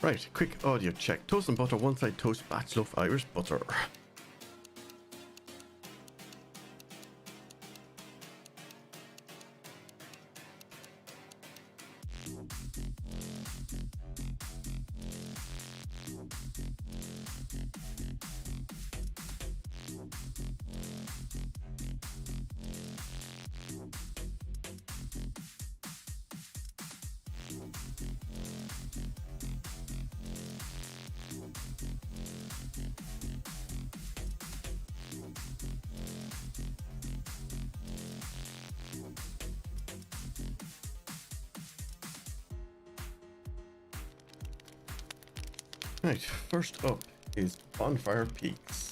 Right, quick audio check. Toast and butter, one side toast, batch loaf Irish butter. Right, first up is Bonfire Peaks.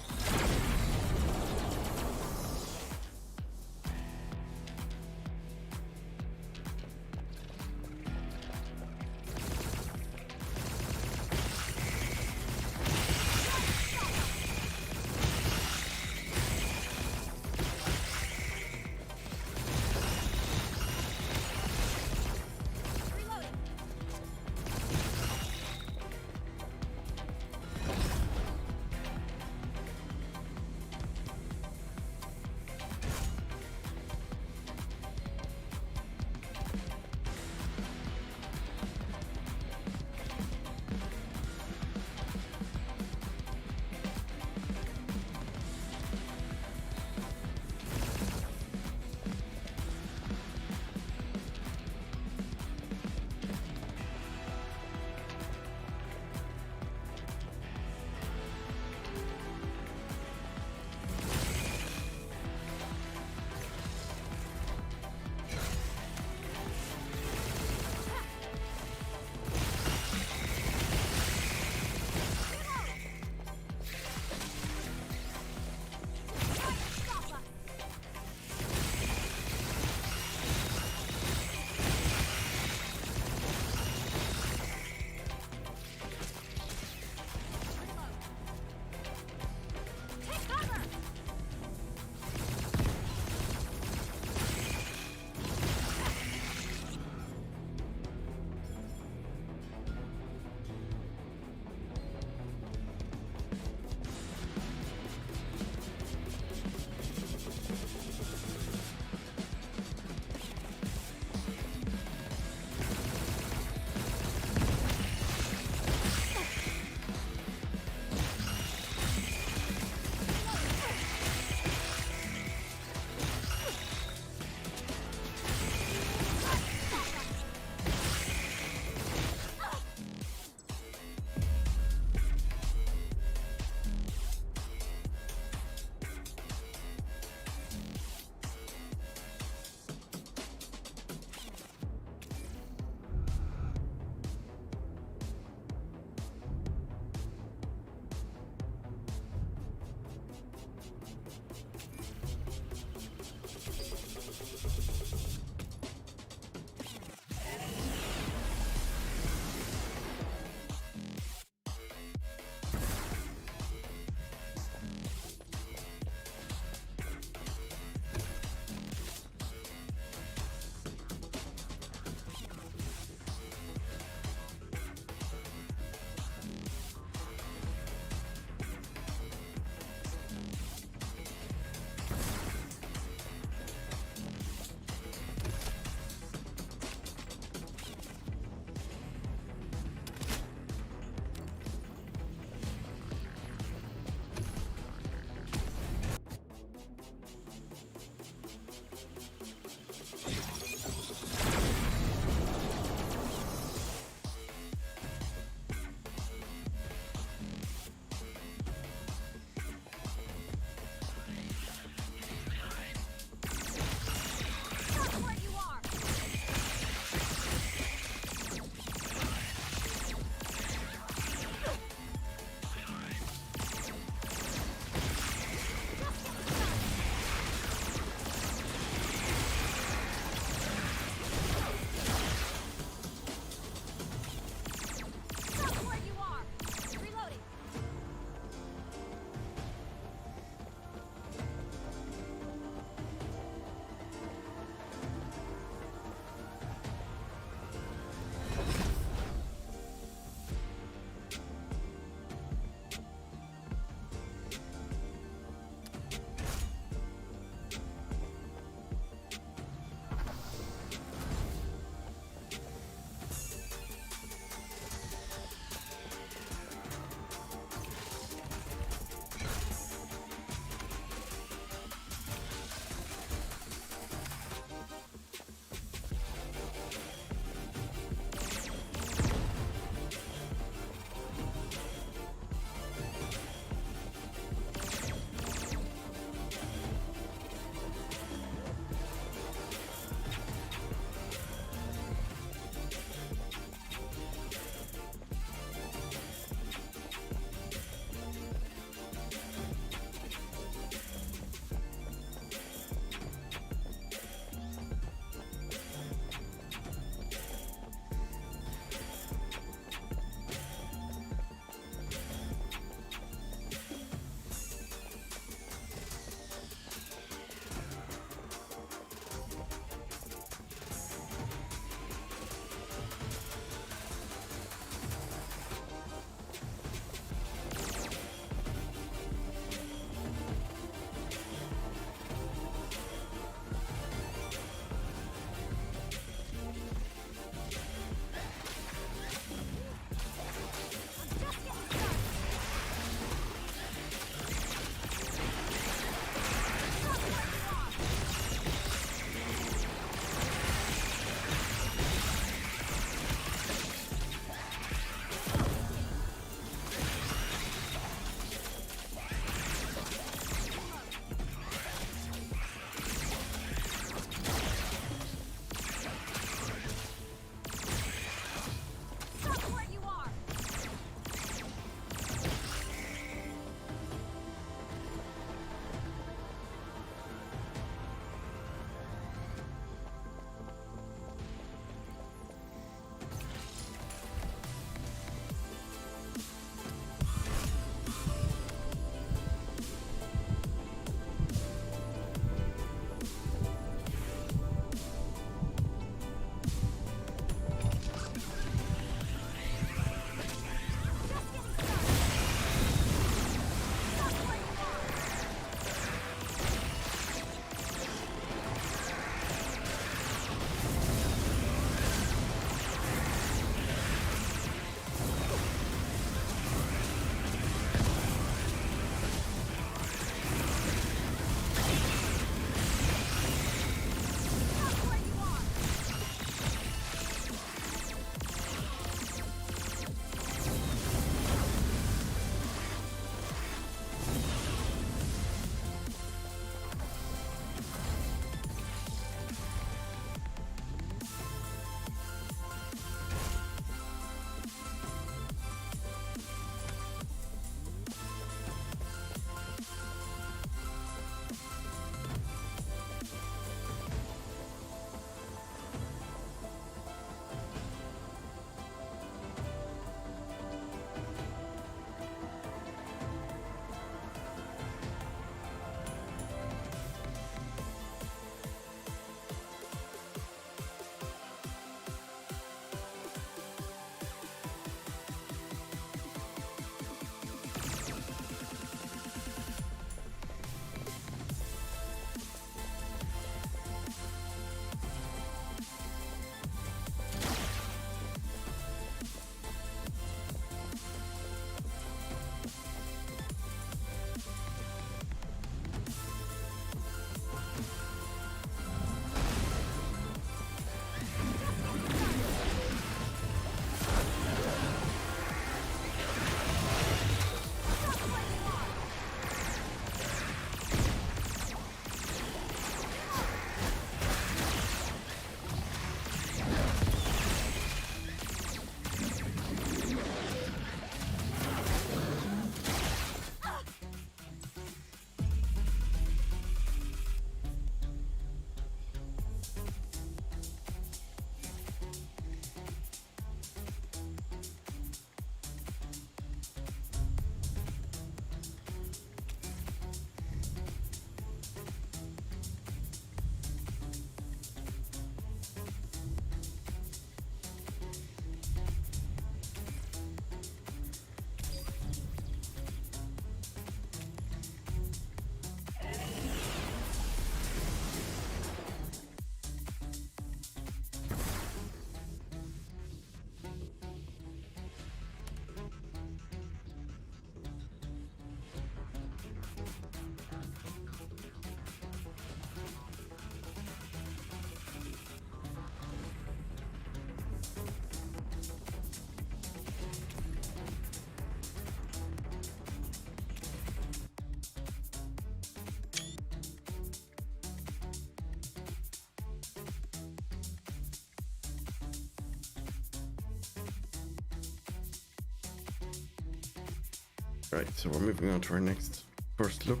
Right, so we're moving on to our next first look.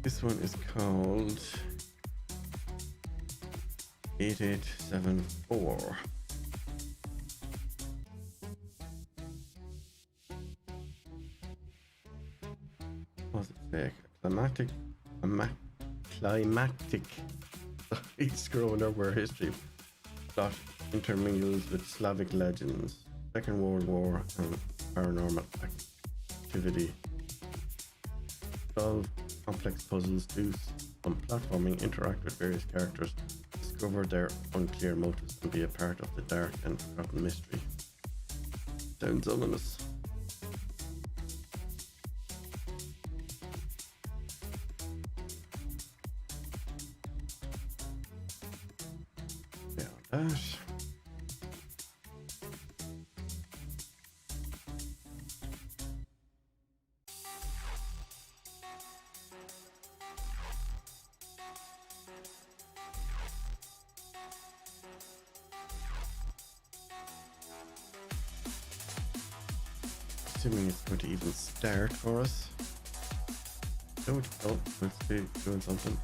This one is called 8874. What's it say? Climactic. Each scroll in our history plot intermingles with Slavic legends, Second World War, and paranormal activity. Solve complex puzzles, do some platforming, interact with various characters, discover their unclear motives, and be a part of the dark and forgotten mystery. Sounds ominous. Yeah, that. Assuming it's going to even start for us. No, let's be doing something.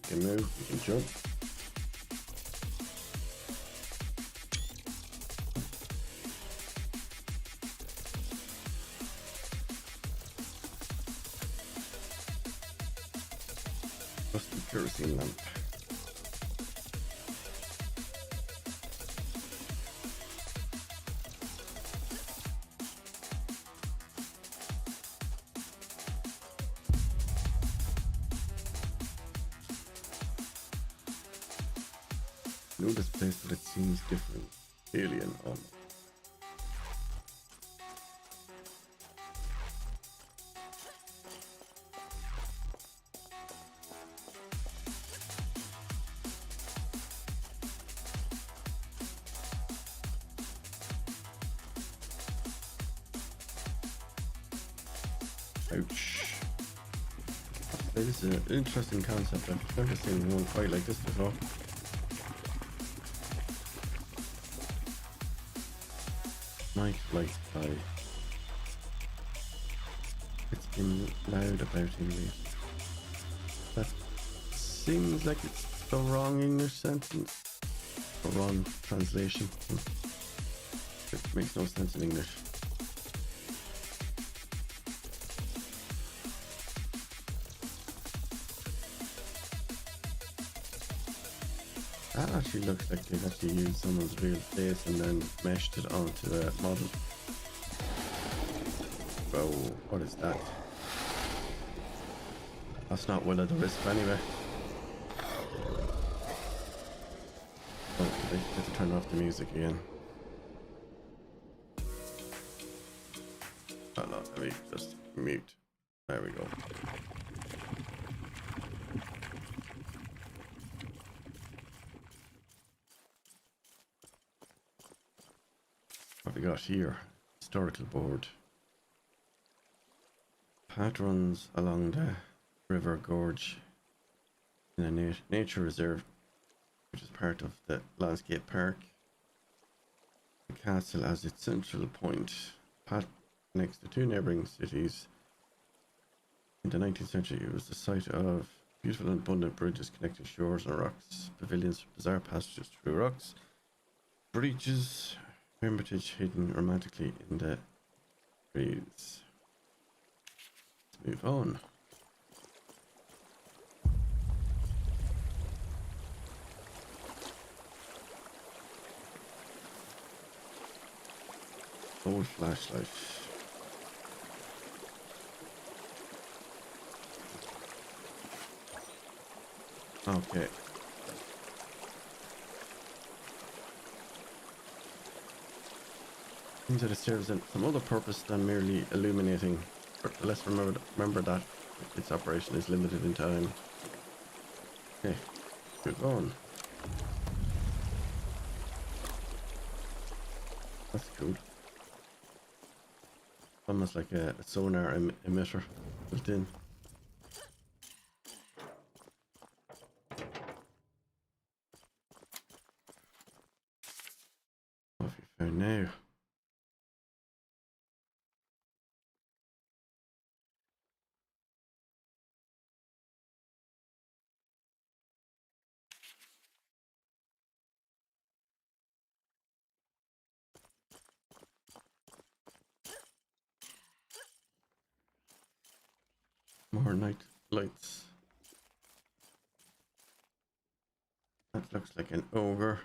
You can move, you can jump. Rusty kerosene lamp. Know this place, but it seems different. Alien on. Ouch. This is an interesting concept. I've never seen one quite like this before. Night light sky. It's been loud about English. That seems like it's the wrong English sentence. The wrong translation. It makes no sense in English. That actually looks like they've actually used someone's real face and then meshed it onto a model. Whoa, what is that? That's not Will o' the Wisp anyway. Oh, they have to turn off the music again. Oh no, let me just mute. There we go. What we got here? Historical board. Path runs along the river gorge in a nature reserve, which is part of the landscape park. The castle as its central point. Path connects the two neighbouring cities. In the 19th century, it was the site of beautiful and abundant bridges connecting shores and rocks, pavilions, bizarre passages through rocks, breaches, hermitage hidden romantically in the trees. Let's move on. Old flashlight. Okay. Seems that it serves some other purpose than merely illuminating. But let's remember that its operation is limited in time. Okay, You're going. That's cool. Almost like a sonar emitter built in. What have you found now? More night lights. That looks like an ogre.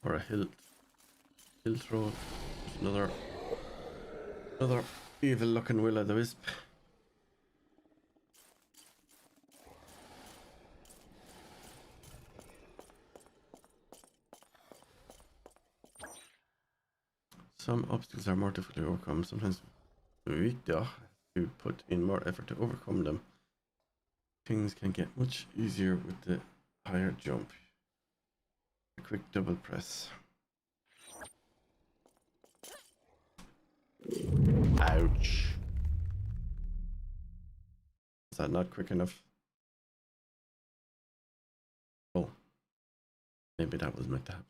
Or a hill throw. Another evil looking will-o'-the-wisp. Some obstacles are more difficult to overcome. Sometimes we have to put in more effort to overcome them. Things can get much easier with the higher jump. A quick double press. Ouch. Is that not quick enough? Oh. Maybe that was meant to happen.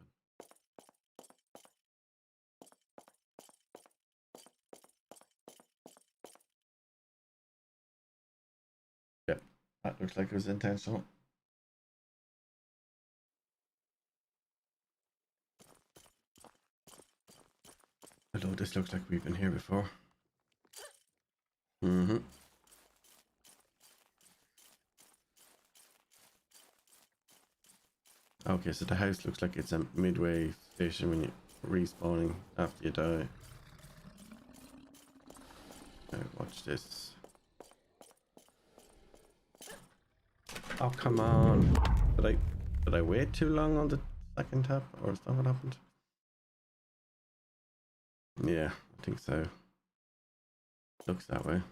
Yeah, that looks like it was intentional. Although this looks like we've been here before. Mm-hmm. Okay, so the house looks like it's a midway station when you're respawning after you die. Now watch this. Oh, come on. Did I wait too long on the second tap, or is that what happened? Yeah, I think so. Looks that way.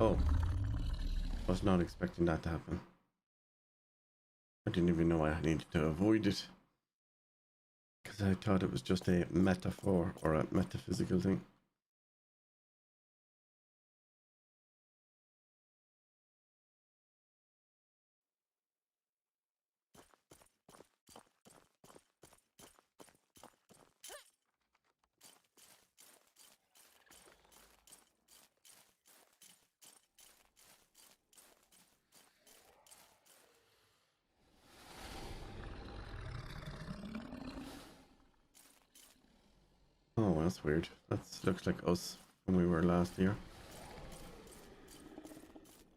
Oh, I was not expecting that to happen. I didn't even know I needed to avoid it, because I thought it was just a metaphor or a metaphysical thing. Oh, that's weird. That looks like us when we were last year.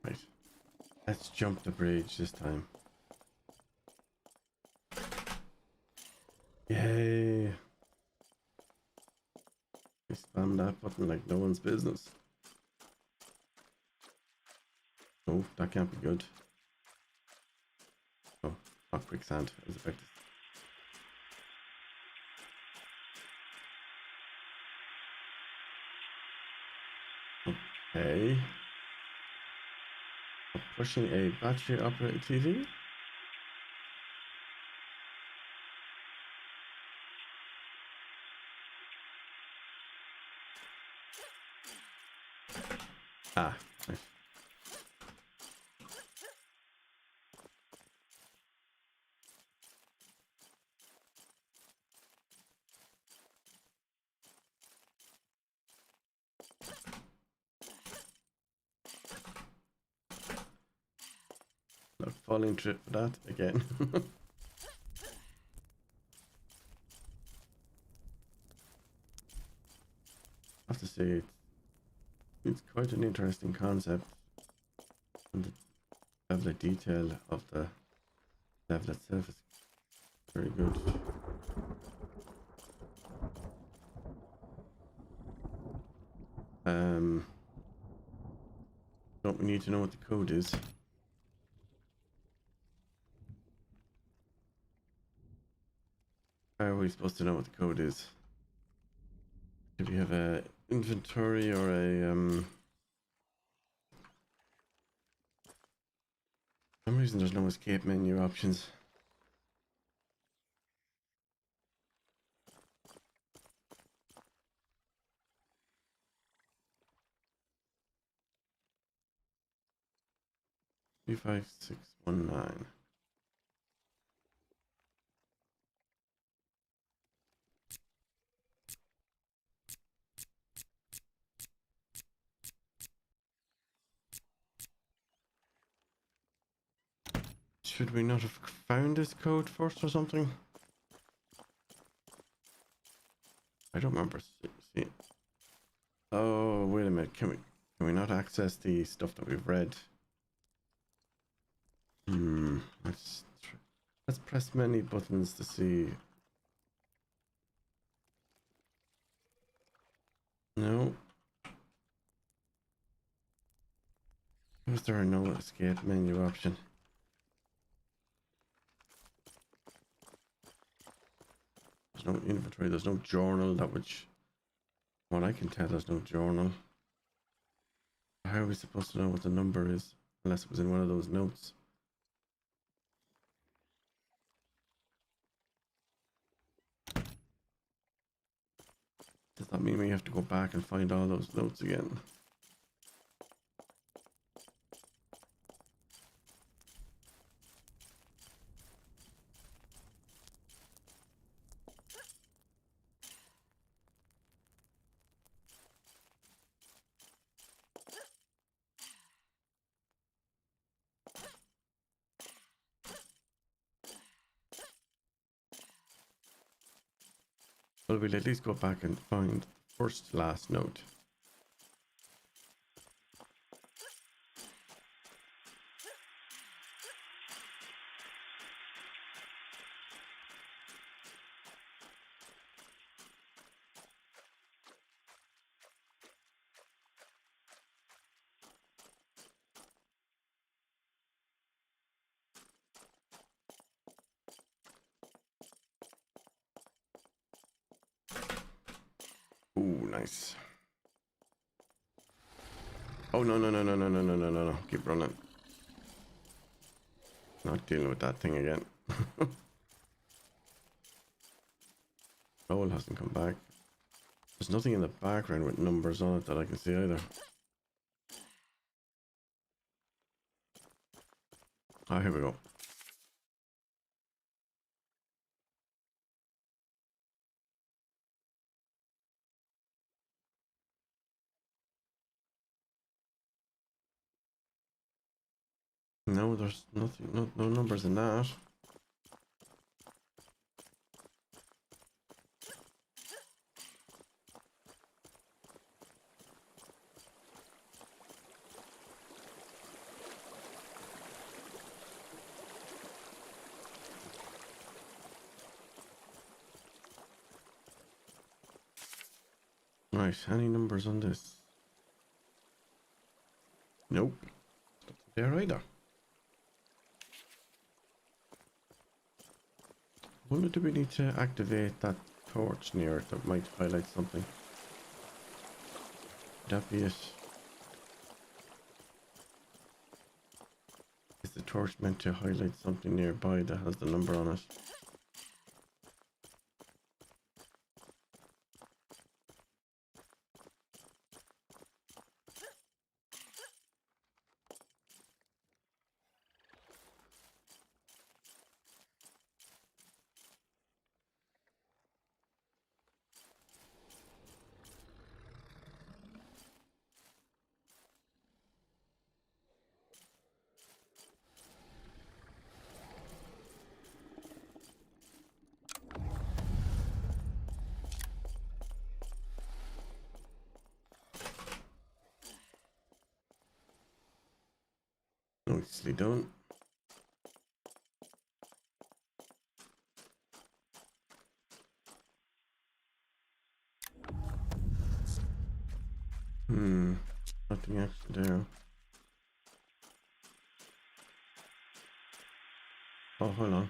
Right. Let's jump the bridge this time. Yay! We spam that button like no one's business. Oh, that can't be good. Oh, not quicksand. I was about to... Okay. Pushing a battery operated TV. Ah, nice. Not falling trip for that again. I have to say, it's quite an interesting concept, and the level of detail of the level itself is Very good. Don't we need to know what the code is? How are we supposed to know what the code is? Do we have a inventory or a for some reason there's no escape menu options. Three, 5, 6, 1, 9. Should we not have found this code first or something? I don't remember. See. Oh, wait a minute. Can we not access the stuff that we've read? Let's press many buttons to see. No. Is there no escape menu option? There's no inventory, there's no journal, that which, what I can tell, there's no journal. How are we supposed to know what the number is? Unless it was in one of those notes. Does that mean we have to go back and find all those notes again? Well, we'll at least go back and find the first last note. Ooh, nice. Oh, no, no, no, no, no, no, no, no, no, no. Keep running. Not dealing with that thing again. Owl hasn't come back. There's nothing in the background with numbers on it that I can see either. Ah, here we go. No, there's nothing, no numbers in that. Right, any numbers on this? Nope. Nothing there either. Wonder, do we need to activate that torch near it that might highlight something? Would that be it? Is the torch meant to highlight something nearby that has the number on it? Nicely done. Nothing actually there. Oh, hold on.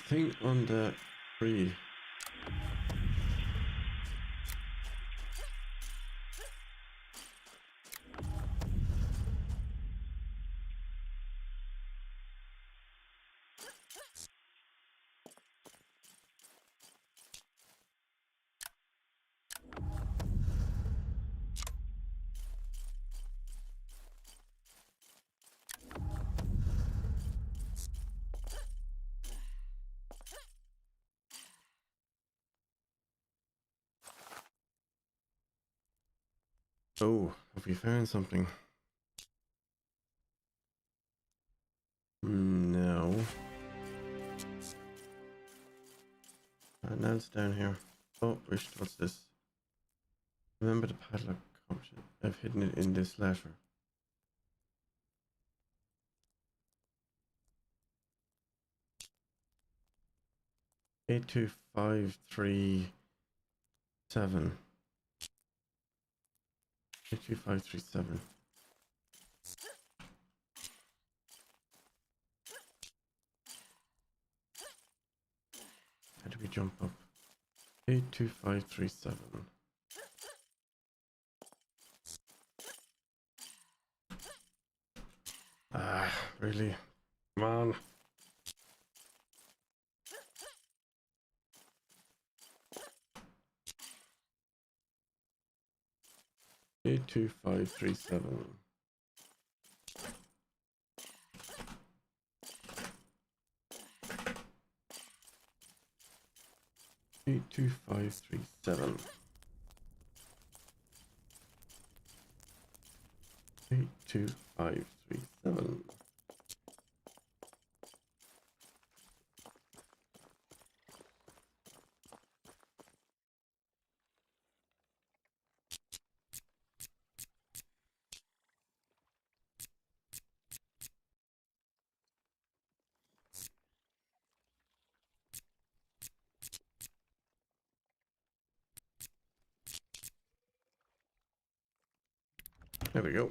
Thing on the tree. Oh, have we found something? No. Now it's down here. Oh, what's this? Remember the padlock option. I've hidden it in this letter. Eight 82537. 82537. How do we jump up? 82537. Ah, really? Come on. Eight 2, 5, 3, 7. 82537. 82537. There we go.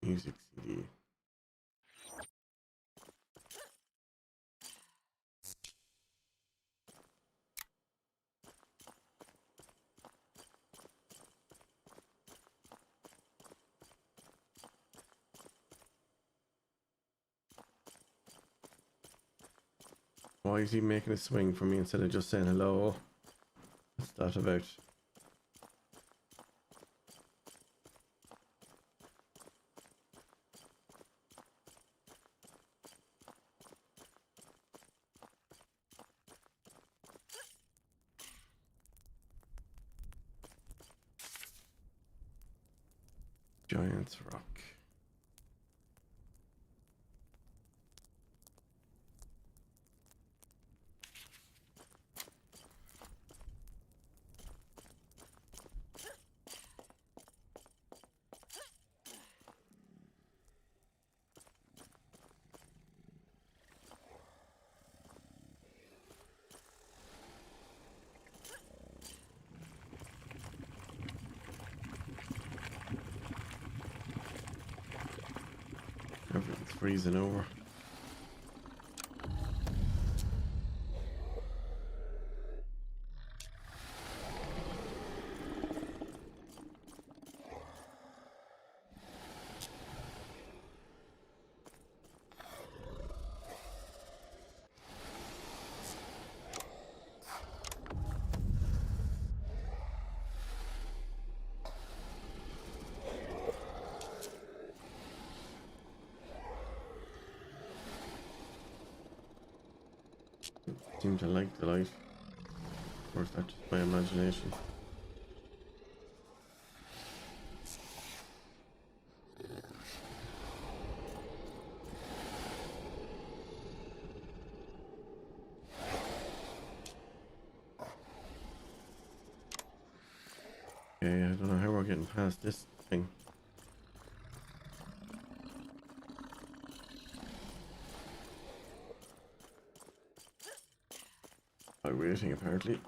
Music CD. Why is he making a swing for me instead of just saying hello? What's that about? Giant's Rock. Everything's freezing over. Seem to like the light. Or is that just my imagination? Okay, I don't know how we're getting past this thing. By waiting, apparently.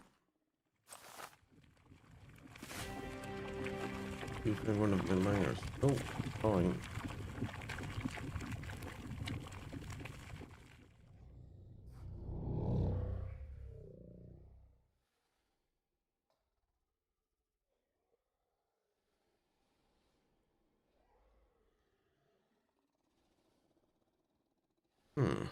Even one of the miners. Oh, fine. Hmm.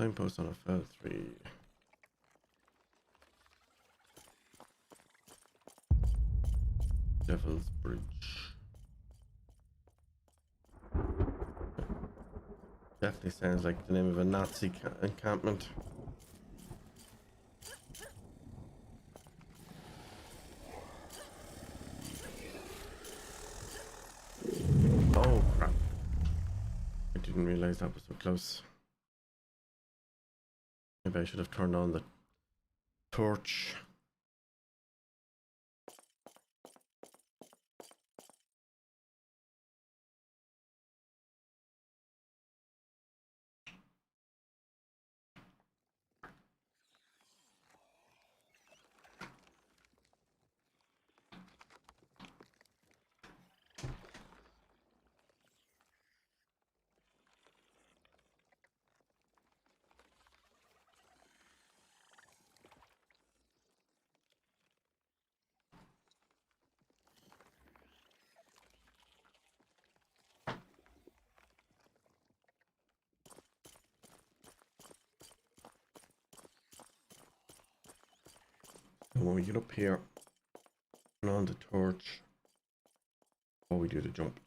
Signpost on a fell 3. Devil's Bridge. Definitely sounds like the name of a Nazi encampment. Oh crap. I didn't realize that was so close. Maybe I should have turned on the torch. And when we get up here, turn on the torch. Before we do the jump.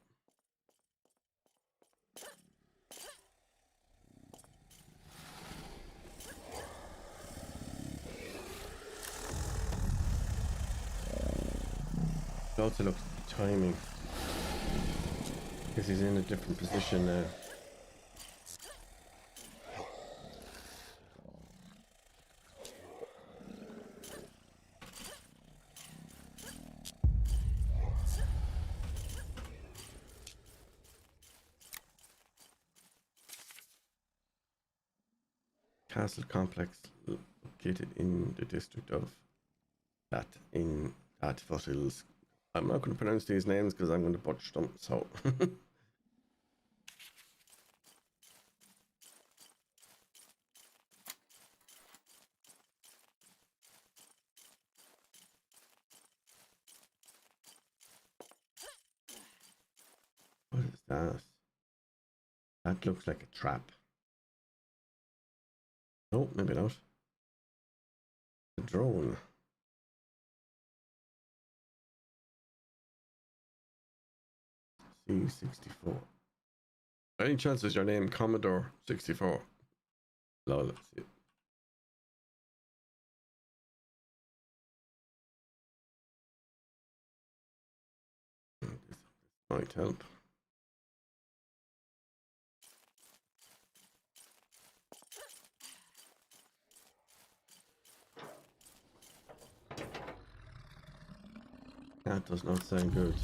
It also looks at the timing. Because he's in a different position now. Castle complex located in the district of that in that fossils. I'm not going to pronounce these names because I'm going to butcher them. So what is that? That looks like a trap. No, maybe not. A drone. C64. Any chances your name Commodore 64? Lol, let's see. This might help. That does not sound good.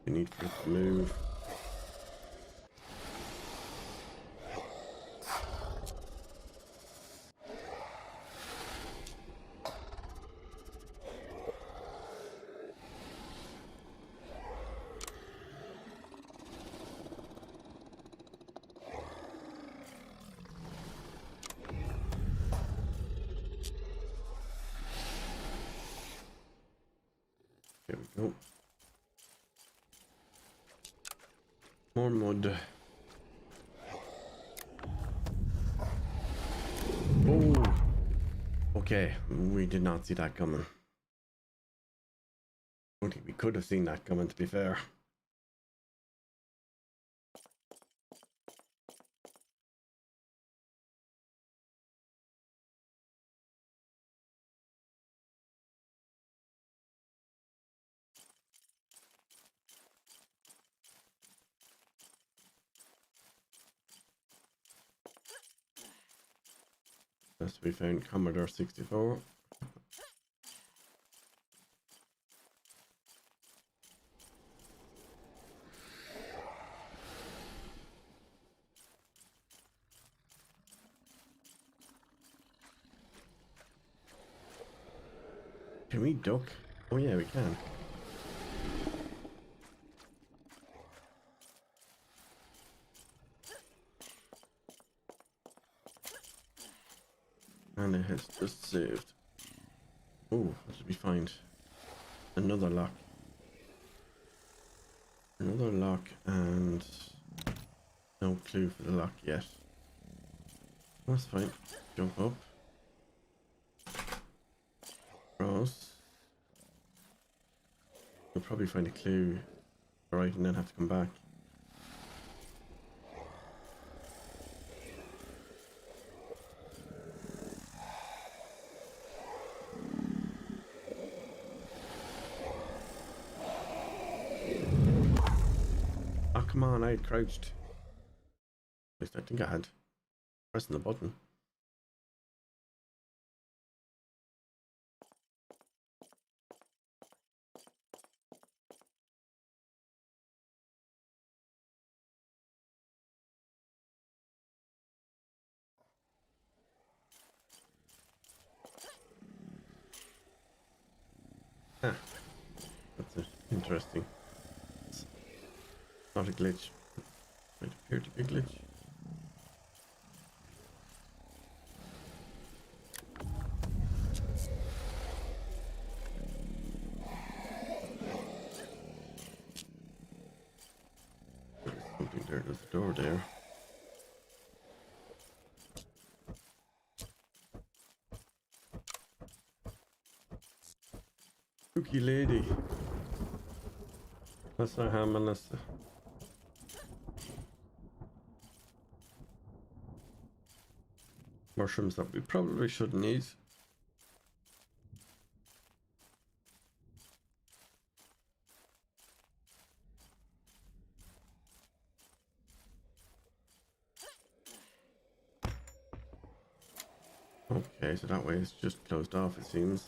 We need for it to move. There we go. More mud. Oh, okay. We did not see that coming. I don't think we could have seen that coming, to be fair. Thus we found Commodore 64. Can we duck? Oh yeah, we can. And it has just saved. Oh, what did we find? Another lock. Another lock and no clue for the lock yet. That's fine. Jump up. Cross. We'll probably find a clue. Alright, and then have to come back. Oh, come on, I had crouched. At least I think I had. Pressing the button. Ah, that's interesting. It's not a glitch. Might appear to be a glitch. There's something there. There's a door there. Spooky lady. That's not harmless. Mushrooms that we probably shouldn't eat. Okay, so that way it's just closed off, it seems.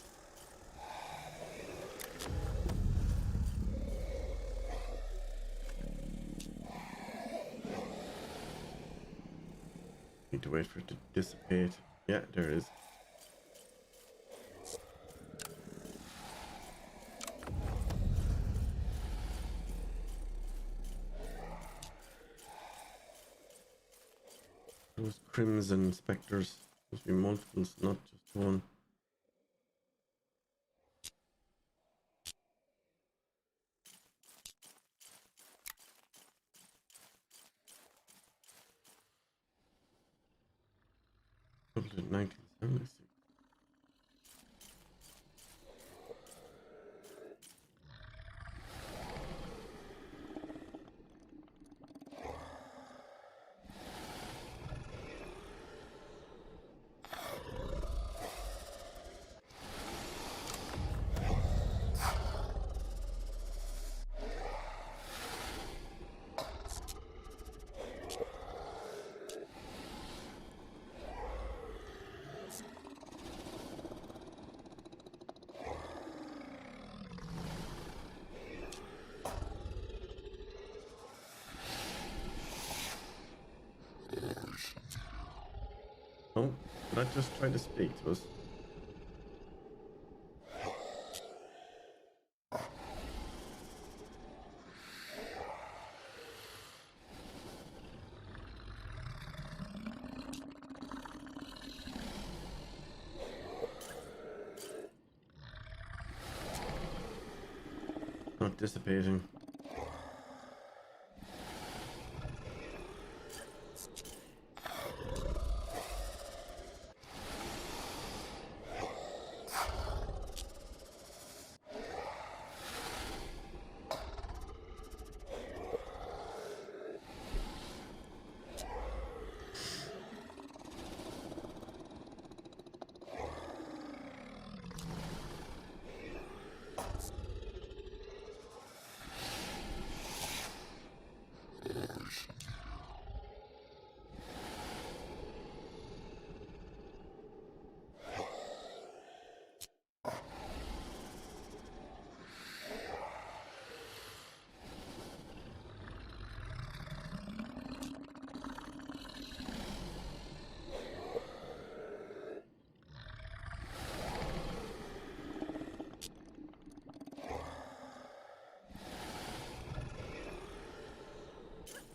Need to wait for it to dissipate. Yeah, there it is. Those crimson specters. Must be multiples, not just one. Published in 1976. Oh, did I just try to speak to us? Not dissipating.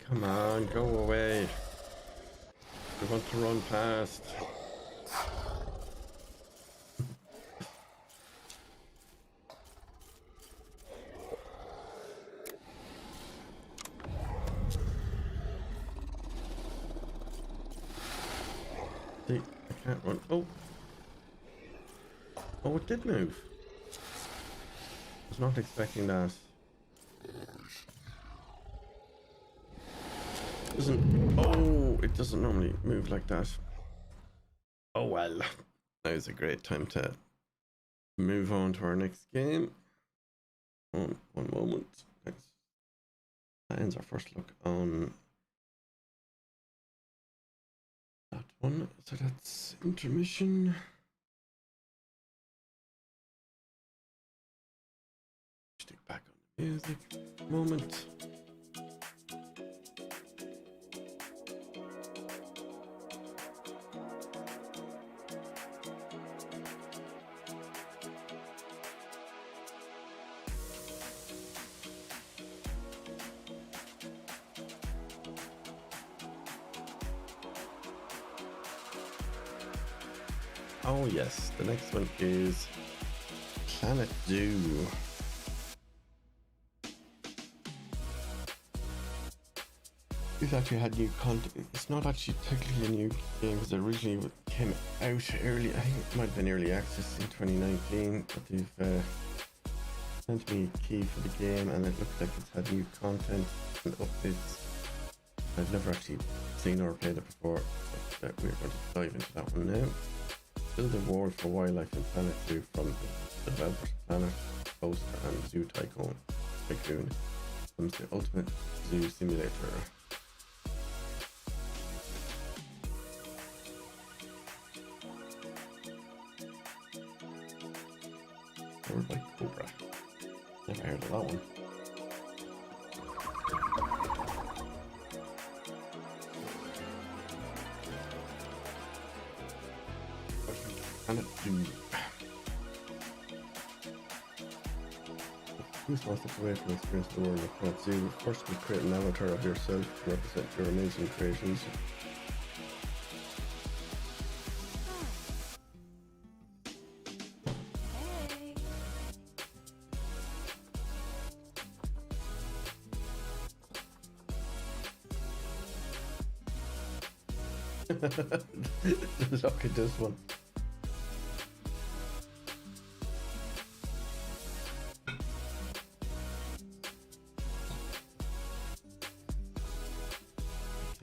Come on, go away. We want to run past. See, I can't run. Oh. Oh, it did move. I was not expecting that. It doesn't normally move like that. Oh well. That is a great time to move on to our next game. One moment. That ends our first look on that one. So that's intermission. Stick back on the music. Moment. Oh yes, the next one is Planet Zoo. We've actually had new content. It's not actually technically a new game because it originally came out early. I think it might have been early access in 2019, but they've sent me a key for the game and it looks like it's had new content and updates. I've never actually seen or played it before, but we're going to dive into that one now. Build a ward for wildlife in Planet Zoo from the developers Planet, Poster and Zoo Tycoon comes the ultimate zoo simulator. Powered by Cobra. Never heard of that one. Planet Zoo. Who's one step away from experience the world of Planet Zoo? First, you create an avatar of yourself to represent your amazing creations. Look at this one.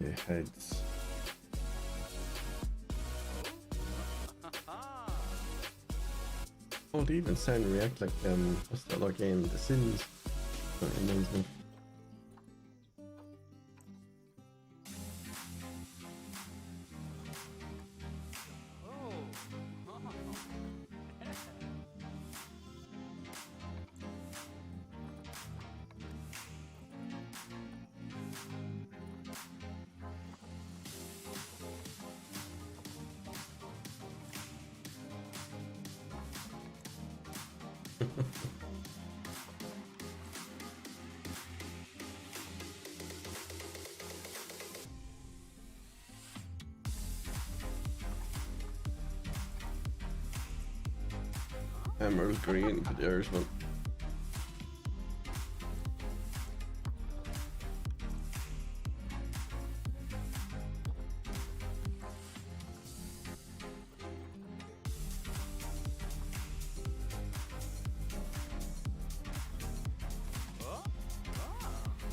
Okay, heads. Oh, they even sound and react like what's that other game? The Sims. That reminds me. Emerald green for the Irishman.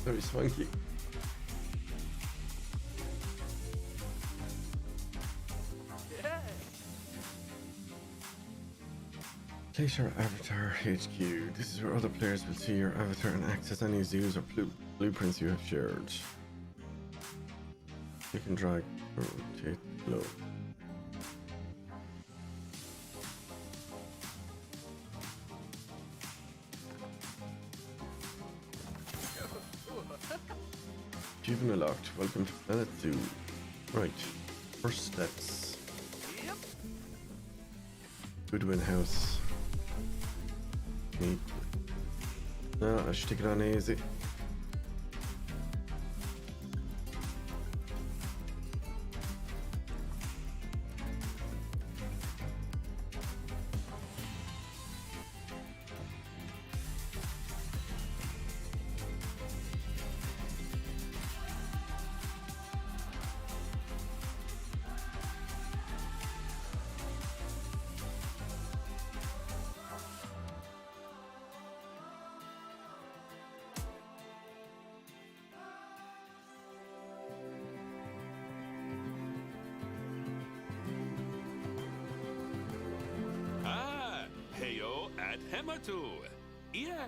Very swanky. Place your avatar HQ. This is where other players will see your avatar and access any zoos or blueprints you have shared. You can drag or rotate below. Achievement unlocked. Welcome to Planet Zoo. Right. First steps. Goodwin House. No, I should take it on easy. Hematu. Yeah,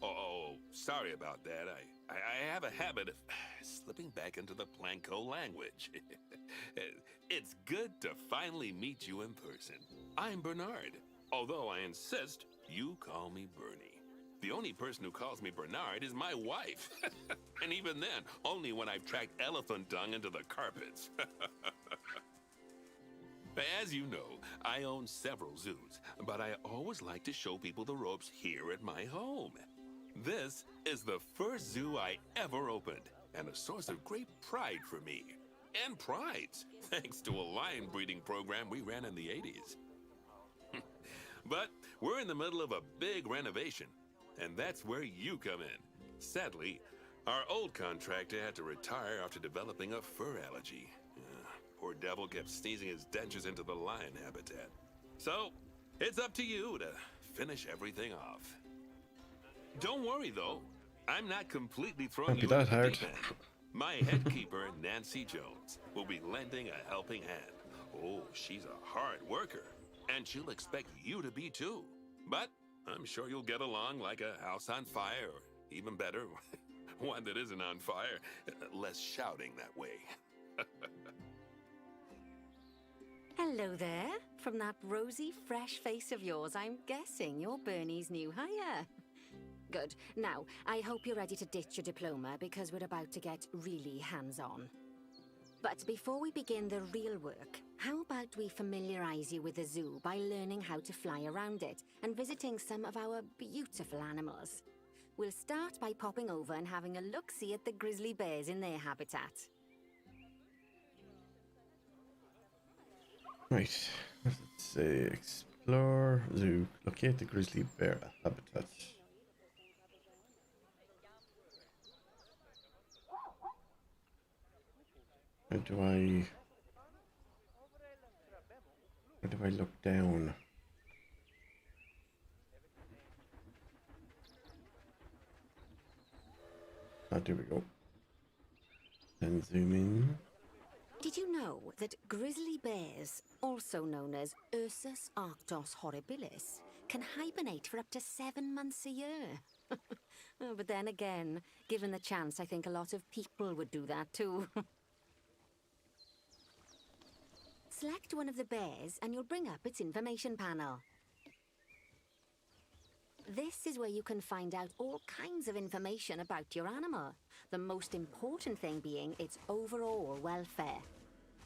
Oh, sorry about that. I have a habit of slipping back into the Planko language. It's good to finally meet you in person. I'm Bernard, although I insist you call me Bernie. The only person who calls me Bernard is my wife. And even then, only when I've tracked elephant dung into the carpets. As you know, I own several zoos, but I always like to show people the ropes here at my home. This is the first zoo I ever opened, and a source of great pride for me. And prides, thanks to a lion breeding program we ran in the 80s. But we're in the middle of a big renovation, and that's where you come in. Sadly, our old contractor had to retire after developing a fur allergy. Poor devil kept sneezing his dentures into the lion habitat. So, it's up to you to finish everything off. Don't worry, though. I'm not completely throwing you into the deep end. My head keeper, Nancy Jones, will be lending a helping hand. Oh, she's a hard worker, and she'll expect you to be too. But I'm sure you'll get along like a house on fire, or even better, one that isn't on fire. Less shouting that way. Hello there. From that rosy, fresh face of yours, I'm guessing you're Bernie's new hire. Good. Now, I hope you're ready to ditch your diploma because we're about to get really hands-on. But before we begin the real work, how about we familiarize you with the zoo by learning how to fly around it and visiting some of our beautiful animals. We'll start by popping over and having a look-see at the grizzly bears in their habitat. Right, let's say explore zoo, locate the grizzly bear habitat. Where do I look down? Ah, there we go. Then zoom in. Did you know that grizzly bears, also known as Ursus arctos horribilis, can hibernate for up to 7 months a year? Oh, but then again, given the chance, I think a lot of people would do that too. Select one of the bears and you'll bring up its information panel. This is where you can find out all kinds of information about your animal. The most important thing being its overall welfare.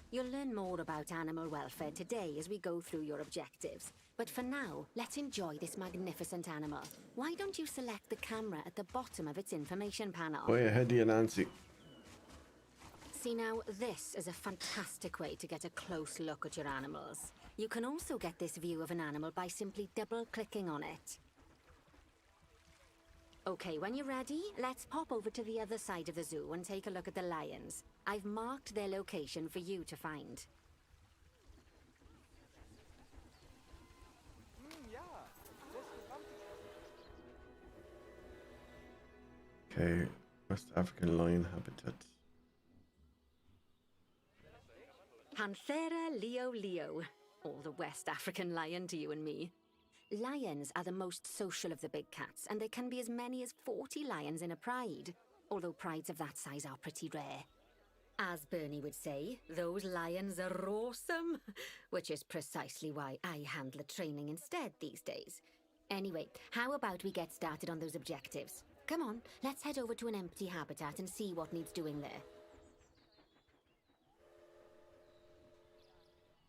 You'll learn more about animal welfare today as we go through your objectives. But for now, let's enjoy this magnificent animal. Why don't you select the camera at the bottom of its information panel? Way ahead of you, Nancy. See now, this is a fantastic way to get a close look at your animals. You can also get this view of an animal by simply double-clicking on it. Okay, when you're ready, let's pop over to the other side of the zoo and take a look at the lions. I've marked their location for you to find. Okay, West African lion habitat. Panthera leo, or the West African lion to you and me. Lions are the most social of the big cats, and there can be as many as 40 lions in a pride, although prides of that size are pretty rare. As Bernie would say, those lions are awesome, which is precisely why I handle the training instead these days. Anyway, how about we get started on those objectives? Come on, let's head over to an empty habitat and see what needs doing there.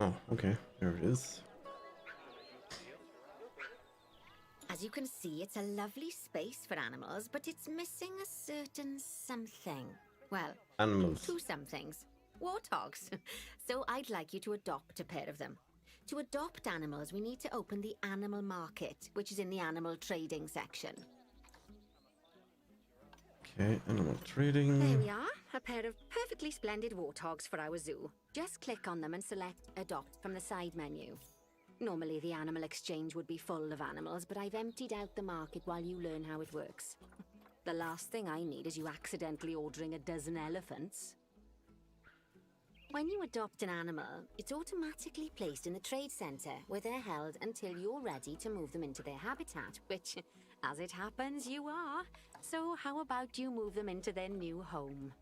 Oh, okay, there it is. As you can see, it's a lovely space for animals, but it's missing a certain something. Well, Animals. 2 somethings. Warthogs. So I'd like you to adopt a pair of them. To adopt animals, we need to open the animal market, which is in the animal trading section. Okay, animal trading. There we are, a pair of perfectly splendid warthogs for our zoo. Just click on them and select Adopt from the side menu. Normally the animal exchange would be full of animals, but I've emptied out the market while you learn how it works. The last thing I need is you accidentally ordering a dozen elephants. When you adopt an animal, it's automatically placed in the trade centre, where they're held until you're ready to move them into their habitat, which, as it happens, you are. So how about you move them into their new home?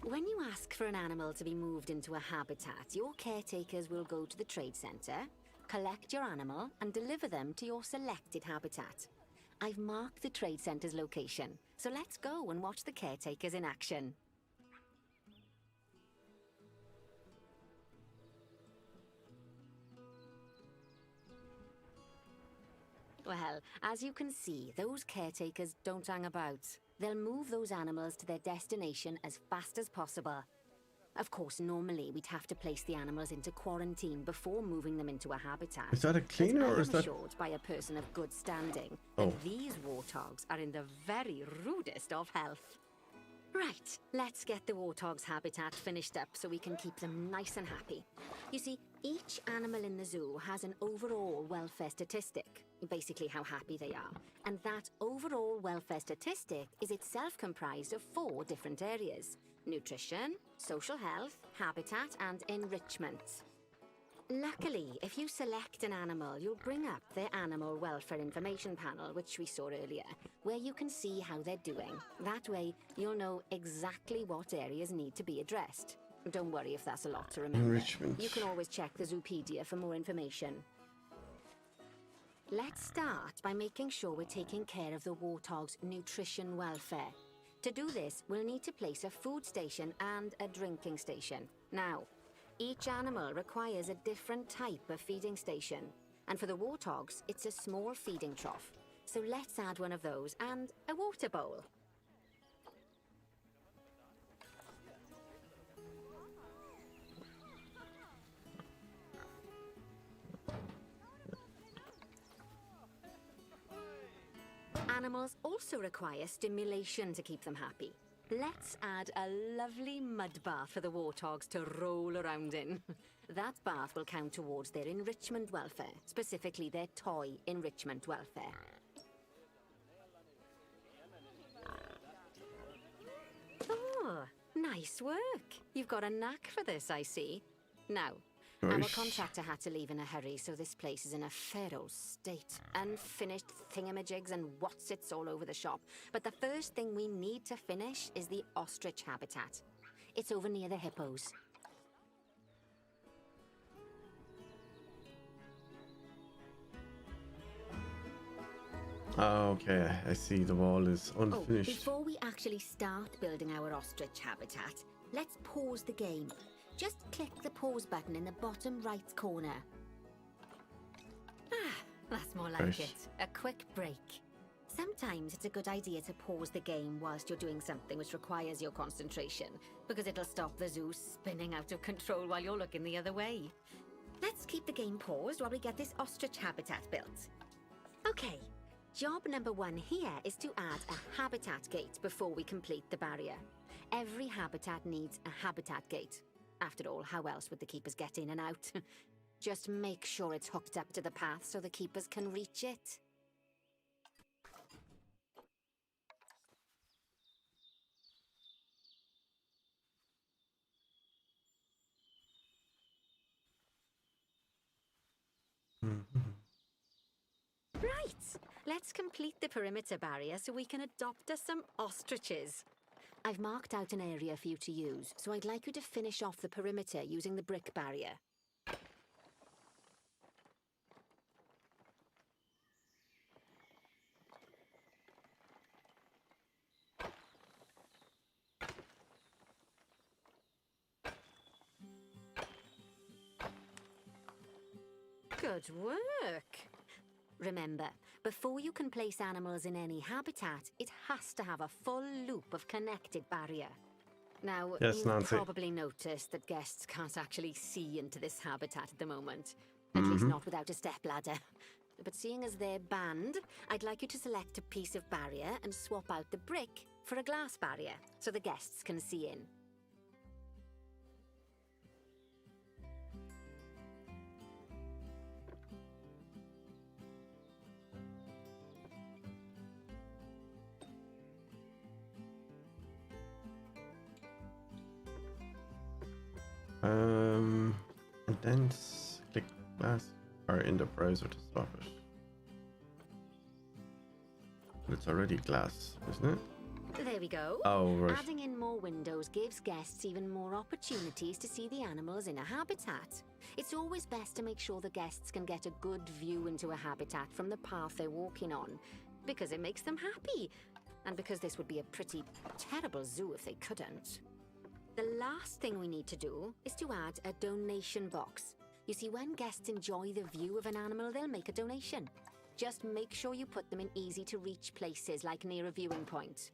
When you ask for an animal to be moved into a habitat, your caretakers will go to the trade centre, collect your animal, and deliver them to your selected habitat. I've marked the trade centre's location, so let's go and watch the caretakers in action. Well, as you can see, those caretakers don't hang about. They'll move those animals to their destination as fast as possible. Of course, normally we'd have to place the animals into quarantine before moving them into a habitat. Is that a cleaner or is But I am that... assured by a person of good standing Oh. that these warthogs are in the very rudest of health. Right, let's get the warthog's habitat finished up so we can keep them nice and happy. You see, each animal in the zoo has an overall welfare statistic, basically how happy they are. And that overall welfare statistic is itself comprised of 4 different areas: nutrition, social health, habitat, and enrichment. Luckily, if you select an animal, you'll bring up their animal welfare information panel, which we saw earlier, where you can see how they're doing. That way, you'll know exactly what areas need to be addressed. Don't worry if that's a lot to remember. Enrichment. You can always check the Zoopedia for more information. Let's start by making sure we're taking care of the warthog's nutrition welfare. To do this, we'll need to place a food station and a drinking station. Now, each animal requires a different type of feeding station. And for the warthogs, it's a small feeding trough. So let's add one of those and a water bowl. Animals also require stimulation to keep them happy. Let's add a lovely mud bath for the warthogs to roll around in. That bath will count towards their enrichment welfare, specifically their toy enrichment welfare. Oh, nice work. You've got a knack for this, I see. Now, our Nice. contractor had to leave in a hurry, so this place is in a fair old state. Unfinished thingamajigs and whatsits all over the shop. But the first thing we need to finish is the ostrich habitat. It's over near the hippos. Oh, okay, I see the wall is Oh, unfinished. before we actually start building our ostrich habitat, let's pause the game. Just click the pause button in the bottom right corner. Ah, that's more like Right. it. A quick break. Sometimes it's a good idea to pause the game whilst you're doing something which requires your concentration, because it'll stop the zoo spinning out of control while you're looking the other way. Let's keep the game paused while we get this ostrich habitat built. Okay, job number 1 here is to add a habitat gate before we complete the barrier. Every habitat needs a habitat gate. After all, how else would the keepers get in and out? Just make sure it's hooked up to the path so the keepers can reach it. Right, let's complete the perimeter barrier so we can adopt us some ostriches. I've marked out an area for you to use, so I'd like you to finish off the perimeter using the brick barrier. Good work! Remember, before you can place animals in any habitat, it has to have a full loop of connected barrier. Now, Yes, you've Nancy. probably noticed that guests can't actually see into this habitat at the moment. At least not without a stepladder. But seeing as they're banned, I'd like you to select a piece of barrier and swap out the brick for a glass barrier, so the guests can see in. then click glass or in the browser to stop it. But it's already glass, isn't it? There we go. Oh, right. Adding in more windows gives guests even more opportunities to see the animals in a habitat. It's always best to make sure the guests can get a good view into a habitat from the path they're walking on, because it makes them happy, and because this would be a pretty terrible zoo if they couldn't. The last thing we need to do is to add a donation box. You see, when guests enjoy the view of an animal, they'll make a donation. Just make sure you put them in easy-to-reach places, like near a viewing point.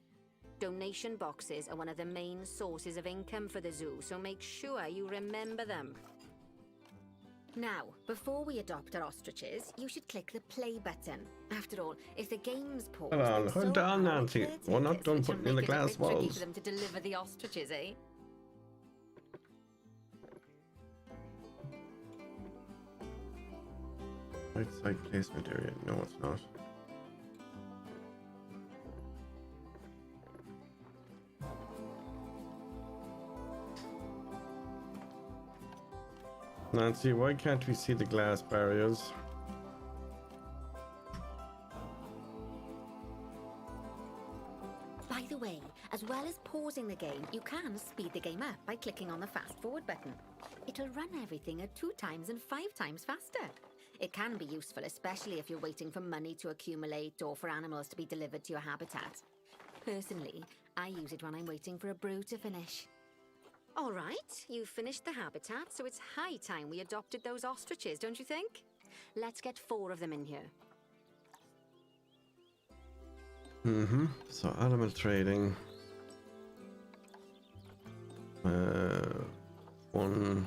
Donation boxes are one of the main sources of income for the zoo, so make sure you remember them. Now, before we adopt our ostriches, you should click the play button. After all, if the game's paused, Hold on, then hold so on, are our Nancy. We're not caretakers, done which putting will in the make it a glass bit tricky walls. for them to deliver the ostriches, eh? Outside placement area. No, it's not. Nancy, why can't we see the glass barriers? By the way, as well as pausing the game, you can speed the game up by clicking on the fast forward button. It'll run everything at 2 times and 5 times faster. It can be useful, especially if you're waiting for money to accumulate or for animals to be delivered to your habitat. Personally, I use it when I'm waiting for a brew to finish. All right, you've finished the habitat, so it's high time we adopted those ostriches, don't you think? Let's get 4 of them in here. So animal trading. 1.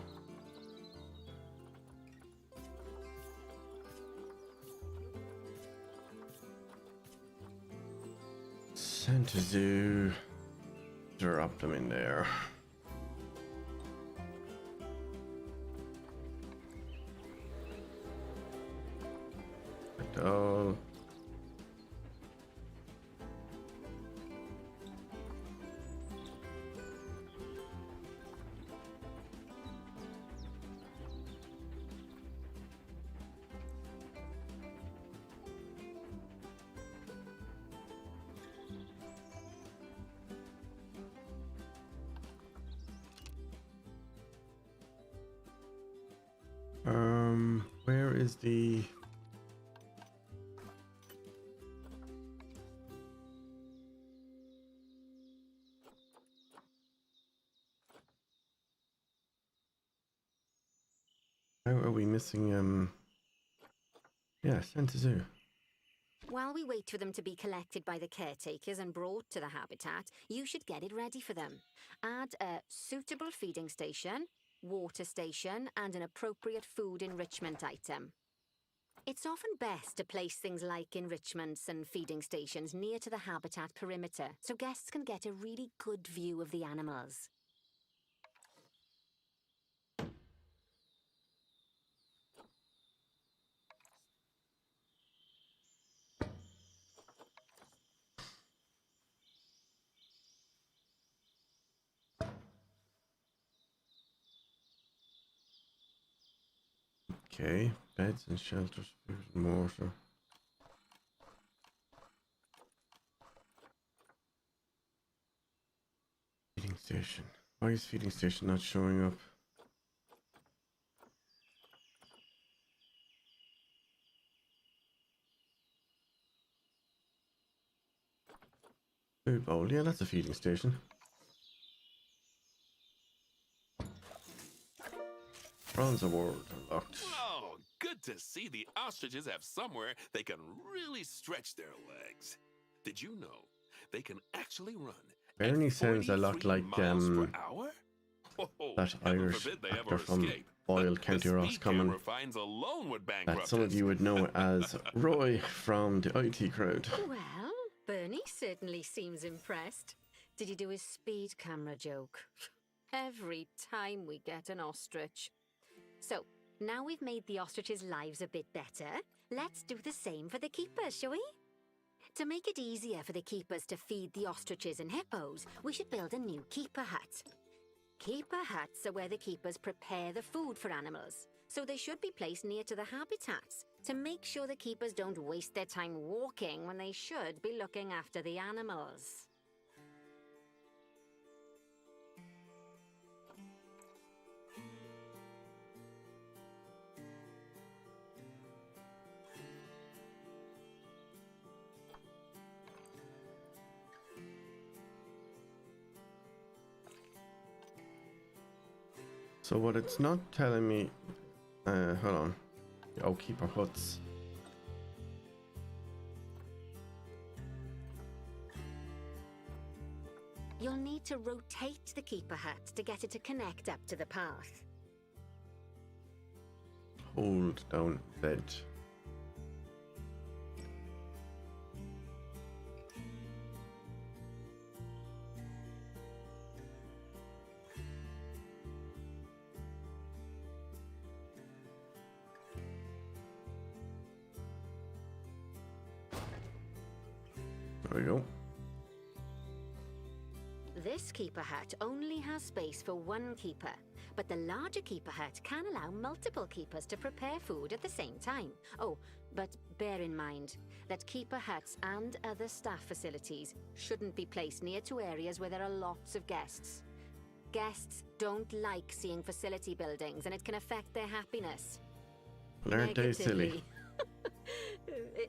Center Zoo. Drop them in there. All. Where is the... How are we missing, yeah, Center Zoo. While we wait for them to be collected by the caretakers and brought to the habitat, you should get it ready for them. Add a suitable feeding station, water station, and an appropriate food enrichment item. It's often best to place things like enrichments and feeding stations near to the habitat perimeter, so guests can get a really good view of the animals. Okay, beds and shelters, food and water. Feeding station. Why is feeding station not showing up? Food bowl, yeah, that's a feeding station. Bronze award unlocked. Oh, good to see the ostriches have somewhere they can really stretch their legs. Did you know they can actually run Bernie at sounds a lot 43 like miles per hour? Oh, that heaven Irish forbid they actor ever from escape. Boyle, The County speed Roscommon, camera fines alone would that bankrupt some of us. you would know as Roy from the IT crowd. Well, Bernie certainly seems impressed. Did you do his speed camera joke? Every time we get an ostrich. So, now we've made the ostriches' lives a bit better, let's do the same for the keepers, shall we? To make it easier for the keepers to feed the ostriches and hippos, we should build a new keeper hut. Keeper huts are where the keepers prepare the food for animals. so they should be placed near to the habitats to make sure the keepers don't waste their time walking when they should be looking after the animals. So what it's not telling me, hold on, oh, keeper huts. You'll need to rotate the keeper hut to get it to connect up to the path. Hold down Z. There we go. This keeper hut only has space for one keeper, but the larger keeper hut can allow multiple keepers to prepare food at the same time. Oh, but bear in mind that keeper huts and other staff facilities shouldn't be placed near to areas where there are lots of guests. Guests don't like seeing facility buildings, and it can affect their happiness. Aren't they silly?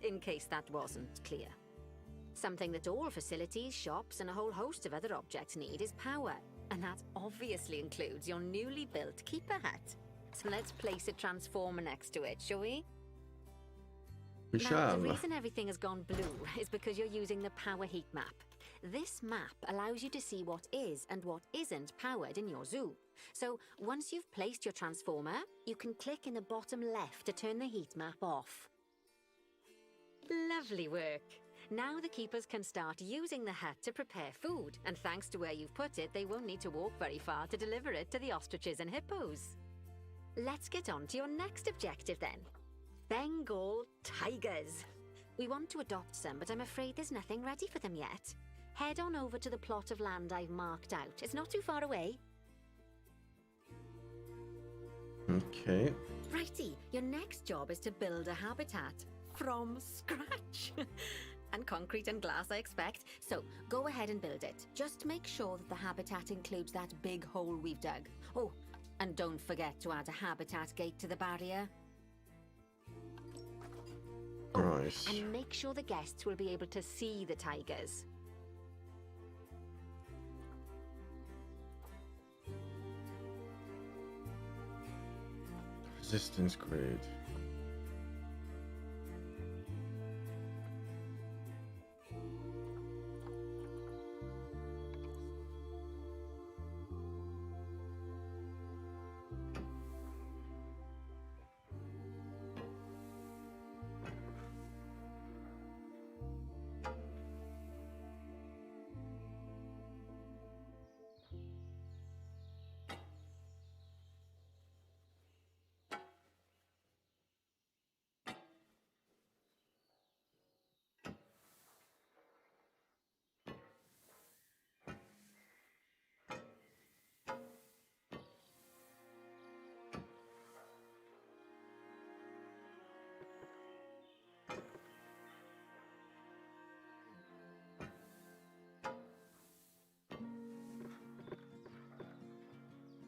In case that wasn't clear. Something that all facilities, shops, and a whole host of other objects need is power. And that obviously includes your newly built keeper hut. So let's place a transformer next to it, shall we? We Now, shall. the reason everything has gone blue is because you're using the power heat map. This map allows you to see what is and what isn't powered in your zoo. So once you've placed your transformer, you can click in the bottom left to turn the heat map off. Lovely work. Now the keepers can start using the hut to prepare food, and thanks to where you've put it, they won't need to walk very far to deliver it to the ostriches and hippos. Let's get on to your next objective then. Bengal tigers. We want to adopt some, but I'm afraid there's nothing ready for them yet. Head on over to the plot of land I've marked out. It's not too far away. Okay. Righty, your next job is to build a habitat from scratch. And concrete and glass, I expect. So go ahead and build it. Just make sure that the habitat includes that big hole we've dug. Oh, and don't forget to add a habitat gate to the barrier. Right. And make sure the guests will be able to see the tigers. Resistance grade.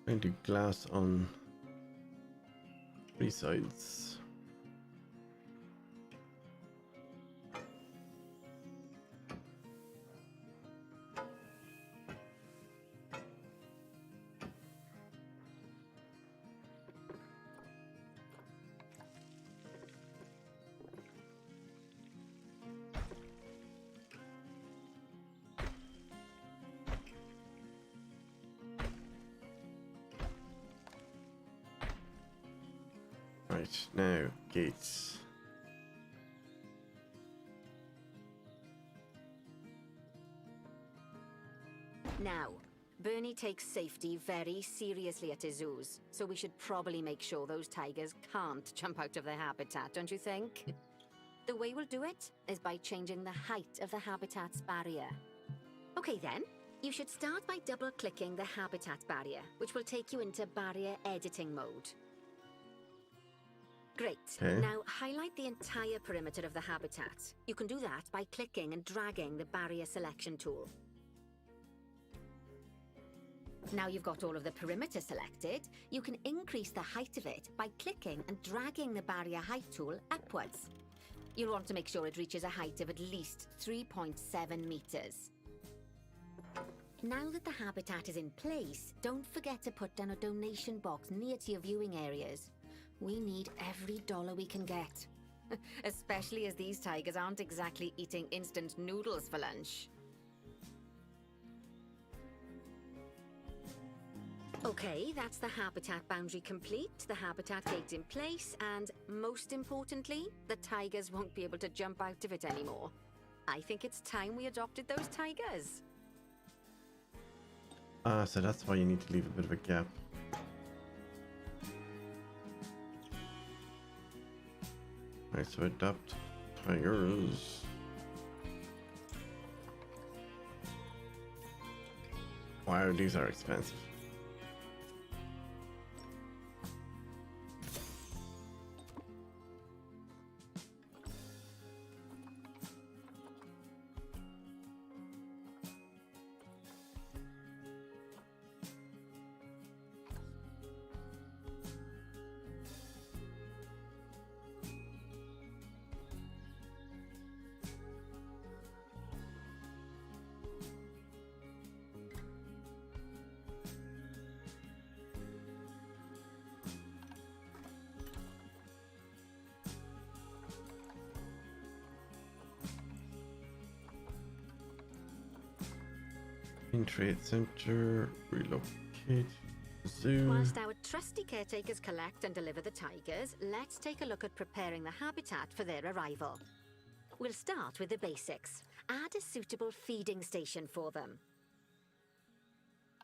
Painted glass on 3 sides. Right, now, gates. Now, Bernie takes safety very seriously at his zoos, so we should probably make sure those tigers can't jump out of their habitat, don't you think? The way we'll do it is by changing the height of the habitat's barrier. Okay then, you should start by double-clicking the habitat barrier, which will take you into barrier editing mode. Great. Okay. Now highlight the entire perimeter of the habitat. You can do that by clicking and dragging the barrier selection tool. Now you've got all of the perimeter selected, you can increase the height of it by clicking and dragging the barrier height tool upwards. You'll want to make sure it reaches a height of at least 3.7 meters. Now that the habitat is in place, don't forget to put down a donation box near to your viewing areas. We need every dollar we can get. Especially as these tigers aren't exactly eating instant noodles for lunch. Okay, that's the habitat boundary complete, the habitat gate in place, and most importantly, the tigers won't be able to jump out of it anymore. I think it's time we adopted those tigers. Ah, so that's why you need to leave a bit of a gap. Right, so adopt tigers. Wow, these are expensive. Trade center, relocate, zoo. Whilst our trusty caretakers collect and deliver the tigers, let's take a look at preparing the habitat for their arrival. We'll start with the basics. Add a suitable feeding station for them.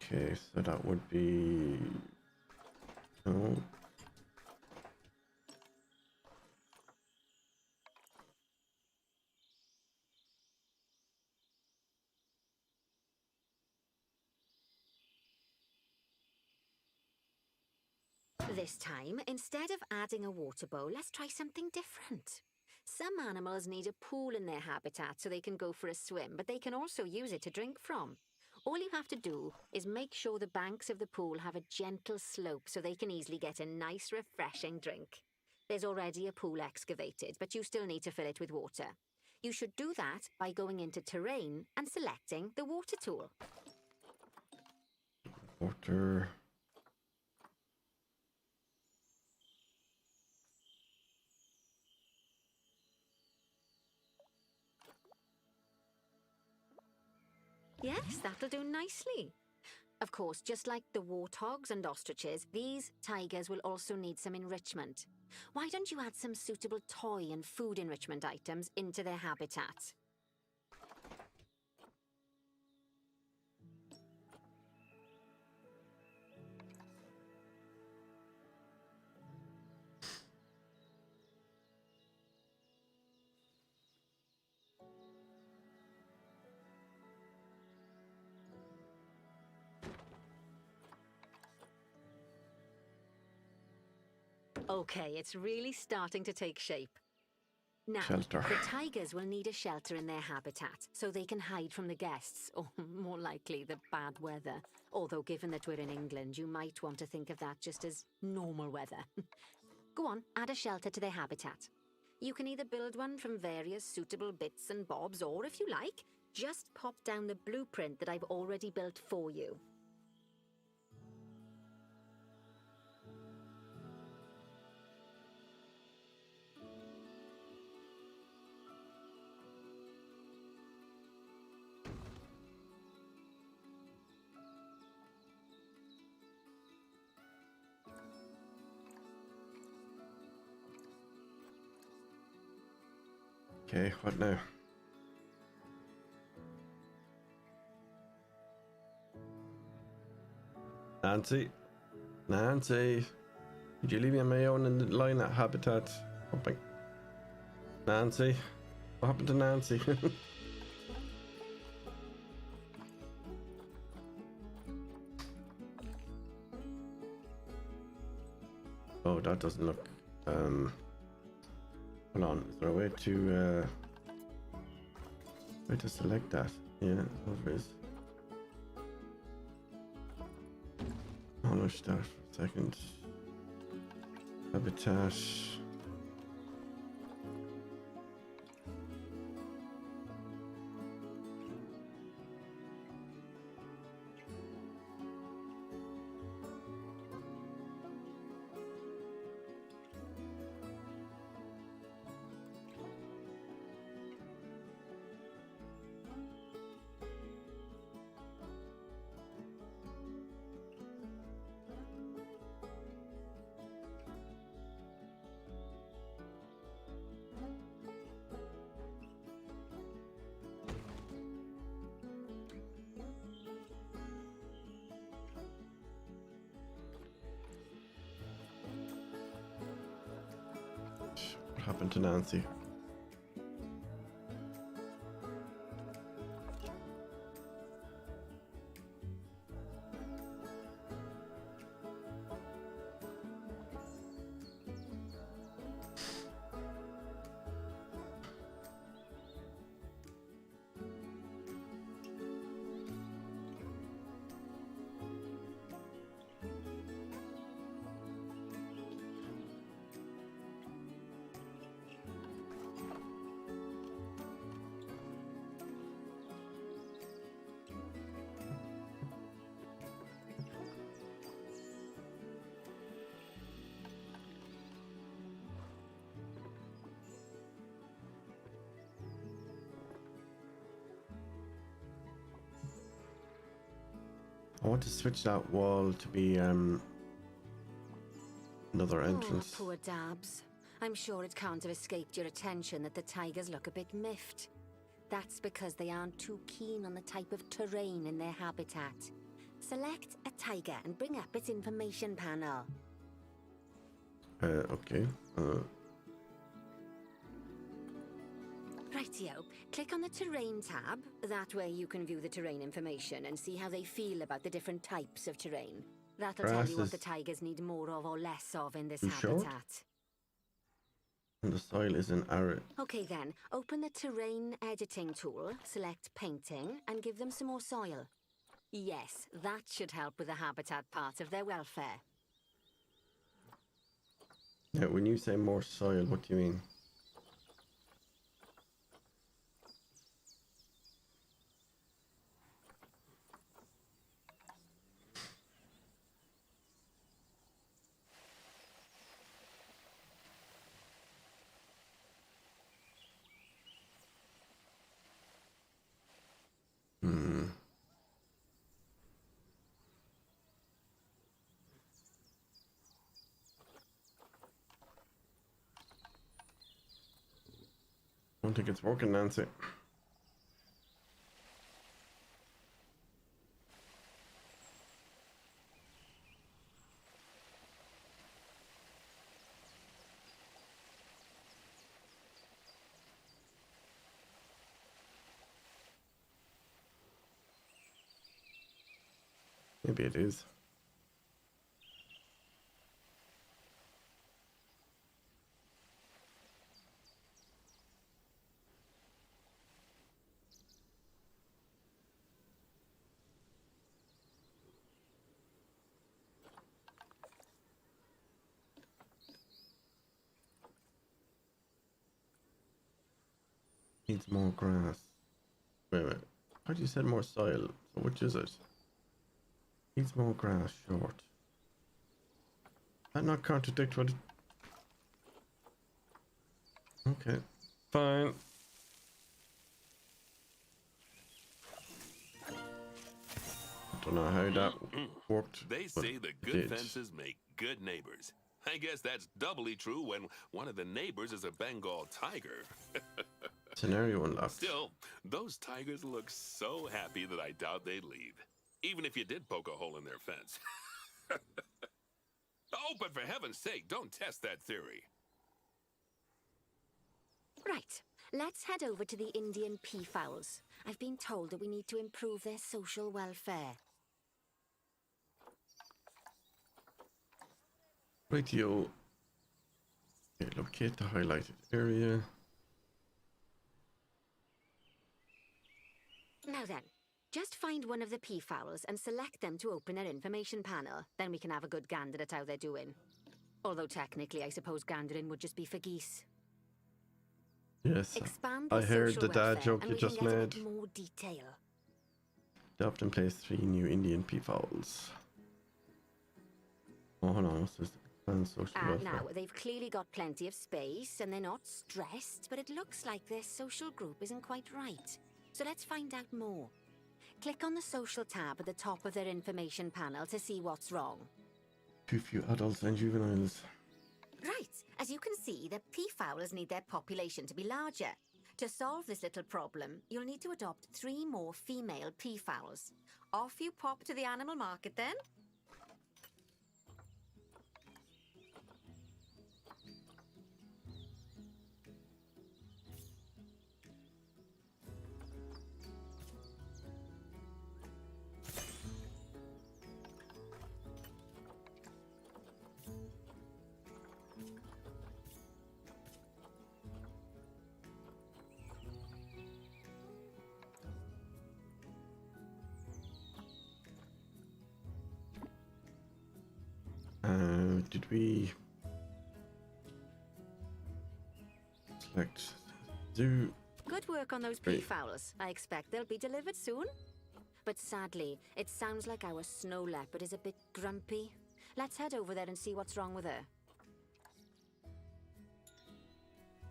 Okay, so that would be... Oh. This time, instead of adding a water bowl, let's try something different. Some animals need a pool in their habitat so they can go for a swim, but they can also use it to drink from. All you have to do is make sure the banks of the pool have a gentle slope so they can easily get a nice, refreshing drink. There's already a pool excavated, but you still need to fill it with water. You should do that by going into Terrain and selecting the water tool. Water. Yes, that'll do nicely. Of course, just like the warthogs and ostriches, these tigers will also need some enrichment. Why don't you add some suitable toy and food enrichment items into their habitat? Okay, it's really starting to take shape. Now, Shelter. the tigers will need a shelter in their habitat, so they can hide from the guests, or more likely, the bad weather. Although, given that we're in England, you might want to think of that just as normal weather. Go on, add a shelter to their habitat. You can either build one from various suitable bits and bobs, or if you like, just pop down the blueprint that I've already built for you. Okay, what now? Nancy, did you leave me on my own in the line at habitat? Hopping. Nancy, what happened to Nancy? Oh, that doesn't look Hold on, is there a way to select that? Yeah, there is. Polish that for a second. Habitat. What happened to Nancy? I want to switch that wall to be another entrance. Oh, poor Dabs. I'm sure it can't have escaped your attention that the tigers look a bit miffed. That's because they aren't too keen on the type of terrain in their habitat. Select a tiger and bring up its information panel. Okay. Rightio. Click on the terrain tab. That way you can view the terrain information and see how they feel about the different types of terrain. That'll tell you what the tigers need more of or less of in this habitat. And the soil is an arid. Okay then, open the terrain editing tool, select painting, and give them some more soil. Yes, that should help with the habitat part of their welfare. Yeah, when you say more soil, what do you mean? I don't think it's working, Nancy. Maybe it is. Needs more grass. Wait. How do you said more soil? So which is it? Needs more grass, short. That not contradict what it... Okay. Fine. I don't know how that worked. They say the good fences make good neighbors. I guess that's doubly true when one of the neighbors is a Bengal tiger. Scenario unlocked. Still, those tigers look so happy that I doubt they'd leave. Even if you did poke a hole in their fence. Oh, but for heaven's sake, don't test that theory. Right, let's head over to the Indian peafowls. I've been told that we need to improve their social welfare. Rightio. Okay, locate the highlighted area. Now then, just find one of the peafowls and select them to open their information panel. Then we can have a good gander at how they're doing. Although technically, I suppose gandering would just be for geese. Yes, Expand I the heard social the dad welfare, joke and you we can just get a made. bit more detail. Adopt and place 3 new Indian peafowls. Oh, hold on, what's this? Expand social welfare. Now, they've clearly got plenty of space, and they're not stressed, but it looks like their social group isn't quite right. So let's find out more. Click on the social tab at the top of their information panel to see what's wrong. Too few adults and juveniles. Right, as you can see, the peafowls need their population to be larger. To solve this little problem, you'll need to adopt 3 more female peafowls. Off you pop to the animal market then. Did we select zoo? Good work on those Great. peafowls. I expect they'll be delivered soon. But sadly, it sounds like our snow leopard is a bit grumpy. Let's head over there and see what's wrong with her.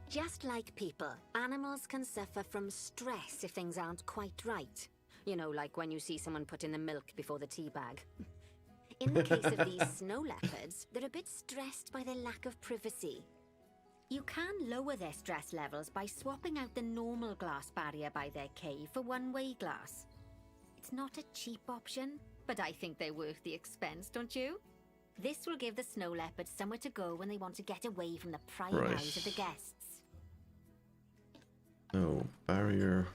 Just like people, animals can suffer from stress if things aren't quite right. You know, like when you see someone put in the milk before the tea bag. In the case of these snow leopards, they're a bit stressed by their lack of privacy. You can lower their stress levels by swapping out the normal glass barrier by their cave for one-way glass. It's not a cheap option, but I think they're worth the expense, don't you? This will give the snow leopards somewhere to go when they want to get away from the prying eyes of the guests. No, barrier.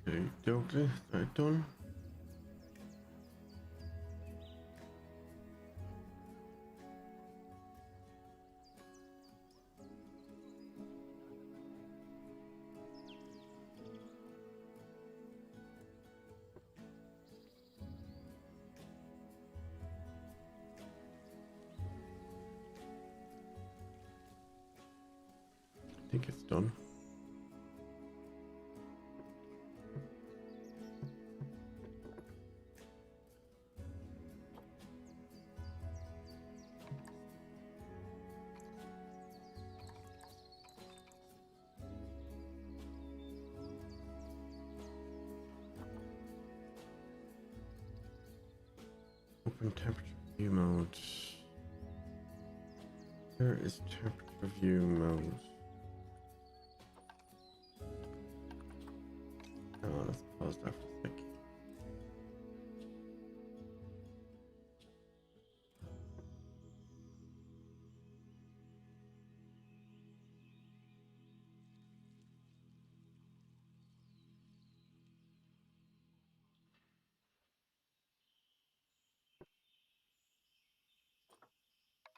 Okay, dokey, right done. I think it's done. Open temperature view mode. Where is temperature view mode? Oh, let's pause that for a sec.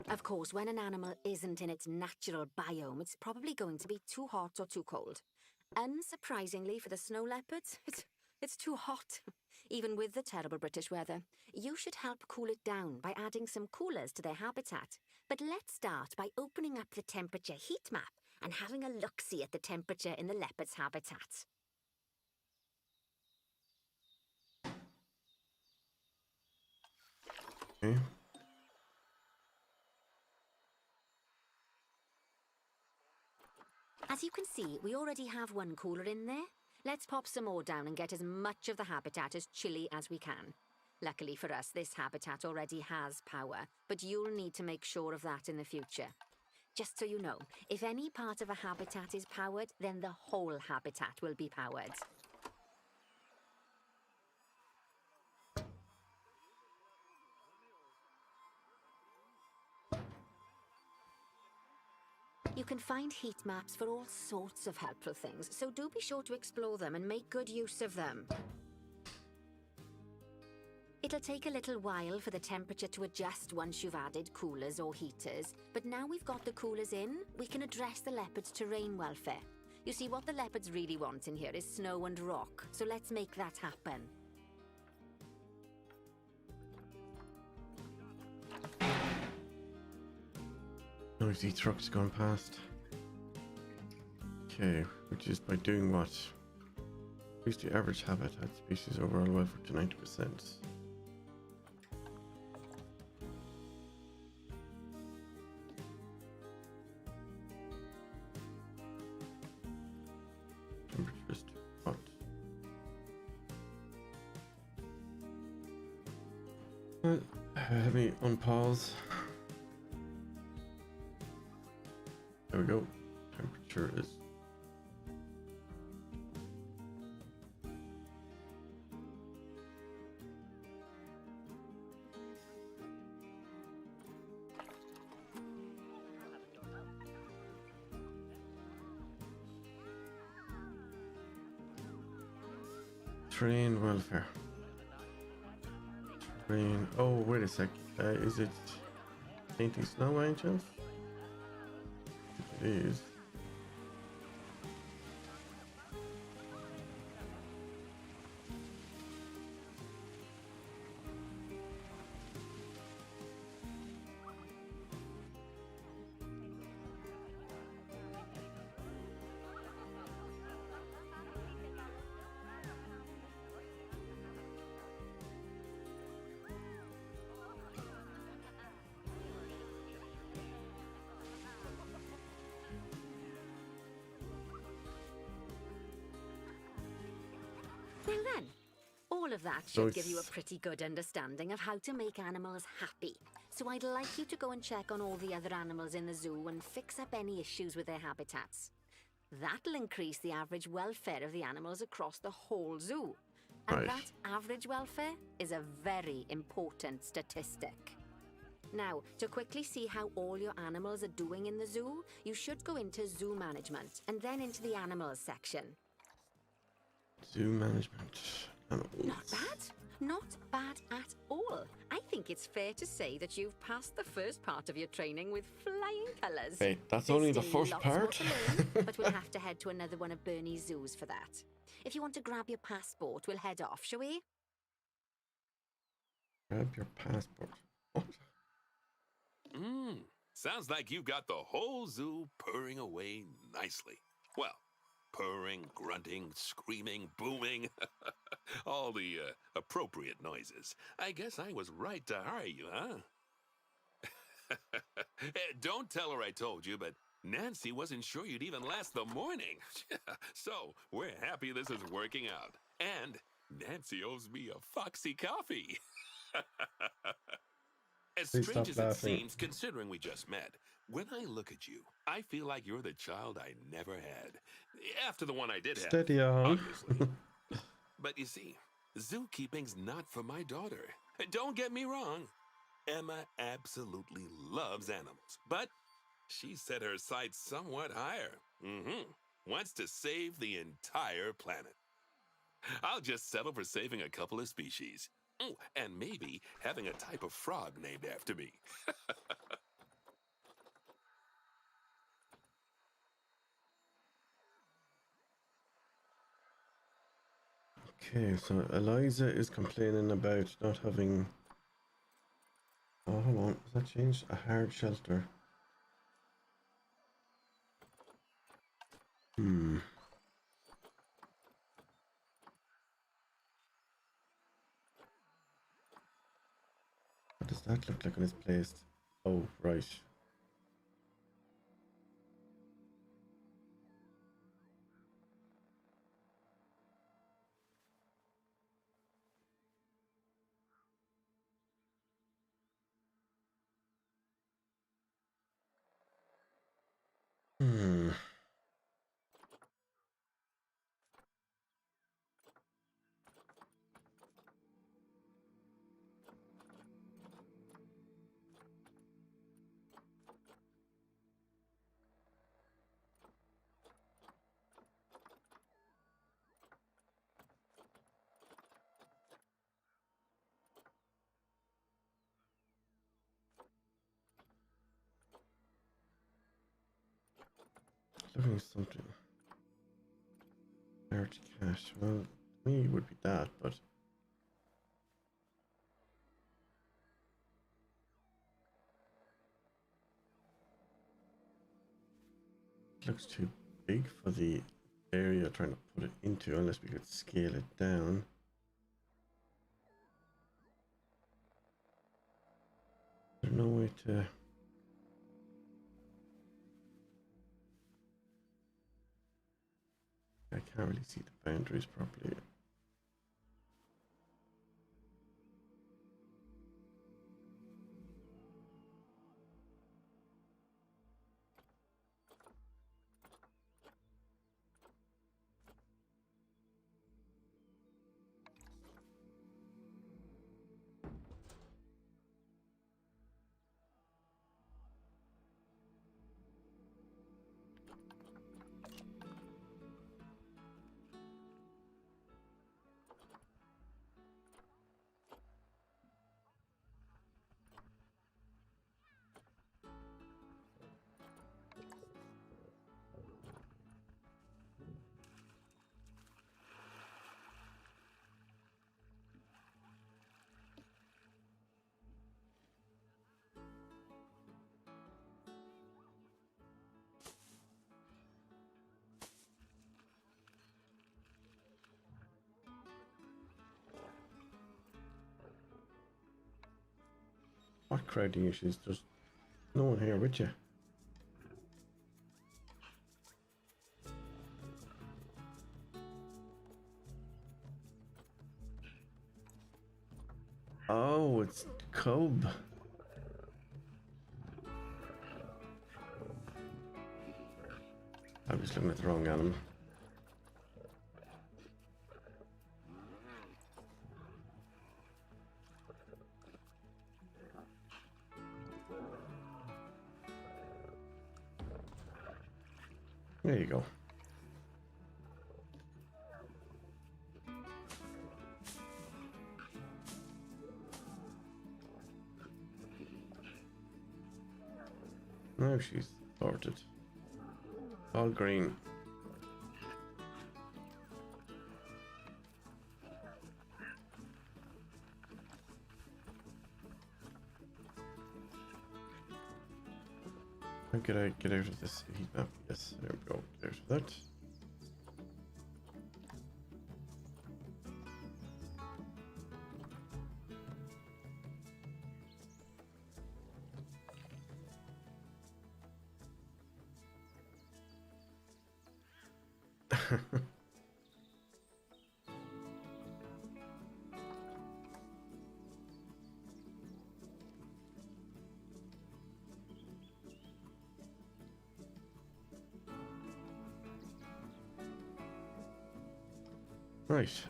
Of course, when an animal isn't in its natural biome, it's probably going to be too hot or too cold. Unsurprisingly for the snow leopards, it's too hot. Even with the terrible British weather, you should help cool it down by adding some coolers to their habitat. But let's start by opening up the temperature heat map and having a look-see at the temperature in the leopard's habitat. Okay. As you can see, we already have one cooler in there. Let's pop some more down and get as much of the habitat as chilly as we can. Luckily for us, this habitat already has power, but you'll need to make sure of that in the future. Just so you know, if any part of a habitat is powered, then the whole habitat will be powered. You can find heat maps for all sorts of helpful things, so do be sure to explore them and make good use of them. It'll take a little while for the temperature to adjust once you've added coolers or heaters, but now we've got the coolers in, we can address the leopards' terrain welfare. You see, what the leopards really want in here is snow and rock, so let's make that happen. Noisy trucks going past. Okay, which is by doing what? Increase the average habitat species overall welfare to 90%. Temperatures to what? Let me unpause. There we go. Temperature is terrain welfare. Terrain. Oh, wait a sec. Is it painting snow, any chance? It is. Well then, all of that So should give you a it's- pretty good understanding of how to make animals happy. So I'd like you to go and check on all the other animals in the zoo and fix up any issues with their habitats. That'll increase the average welfare of the animals across the whole zoo. And Right. that average welfare is a very important statistic. Now, to quickly see how all your animals are doing in the zoo, you should go into zoo management and then into the animals section. Zoo management. Animals. Not bad. Not bad at all. I think it's fair to say that you've passed the first part of your training with flying colours. Wait, that's There's only the still first lots more part? to learn, but we'll have to head to another one of Bernie's zoos for that. If you want to grab your passport, we'll head off, shall we? Grab your passport. What? Sounds like you've got the whole zoo purring away nicely. Well, purring, grunting, screaming, booming. All the appropriate noises. I guess I was right to hire you, huh? Don't tell her I told you, but Nancy wasn't sure you'd even last the morning. So, we're happy this is working out. And Nancy owes me a foxy coffee. As Please strange stop as it laughing. seems, considering we just met, when I look at you, I feel like you're the child I never had. After the one I did have, Steady on. obviously. But you see, zookeeping's not for my daughter. Don't get me wrong. Emma absolutely loves animals, but she set her sights somewhat higher. Wants to save the entire planet. I'll just settle for saving a couple of species. Oh, and maybe having a type of frog named after me. Okay, so Eliza is complaining about not having... Oh, hold on. Has that changed? A hard shelter. What does that look like when it's placed? Oh, right. Hmm. Looking at something. Large cash. Well, to me it would be that, but it looks too big for the area trying to put it into, unless we could scale it down. There's no way to. I can't really see the boundaries properly. What crowding issues? There's no one here with you. Oh, it's Cub. I was looking at the wrong animal. There you go. Now she's sorted. All green. How could I get out of this heat map? Yes, there we go. Get out of that. Right.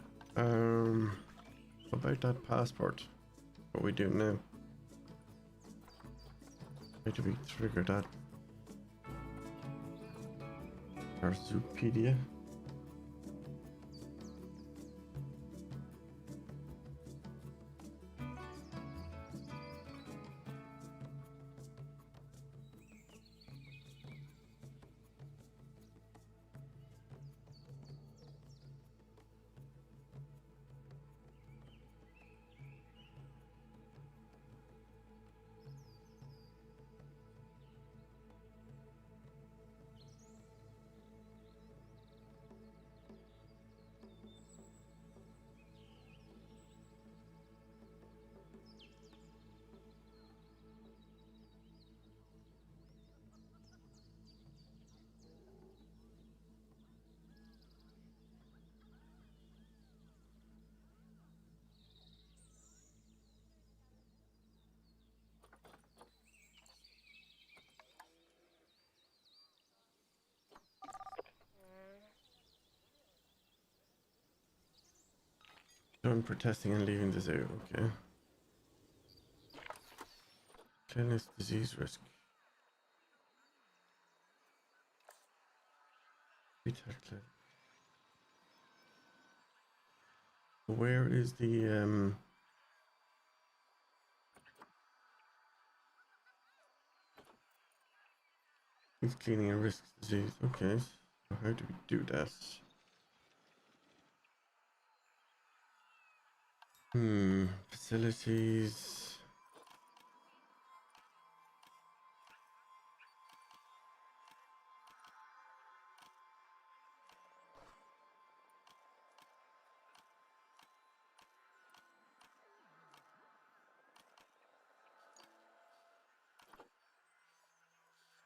About that passport. What we do now? How do we trigger that? Our Zoopedia. Done protesting and leaving the zoo. Okay. Cleanliness, disease risk. Where is the it's cleaning and risks disease? Okay. So how do we do that? Facilities.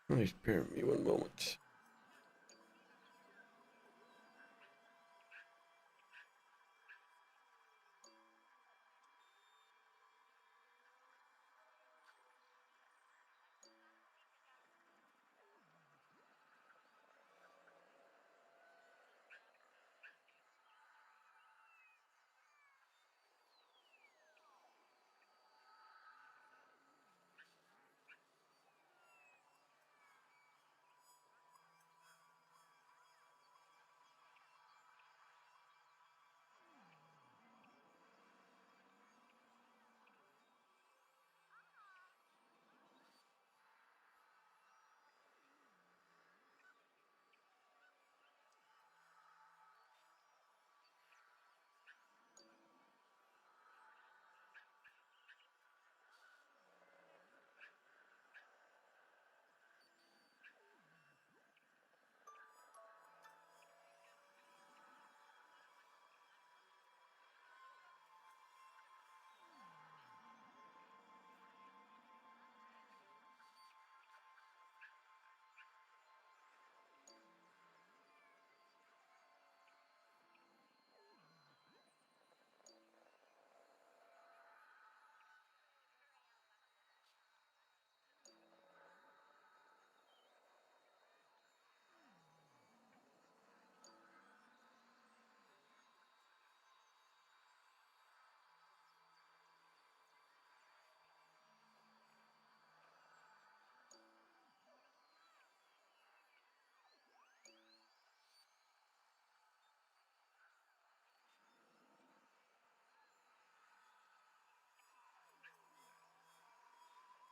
Right, bear me one moment.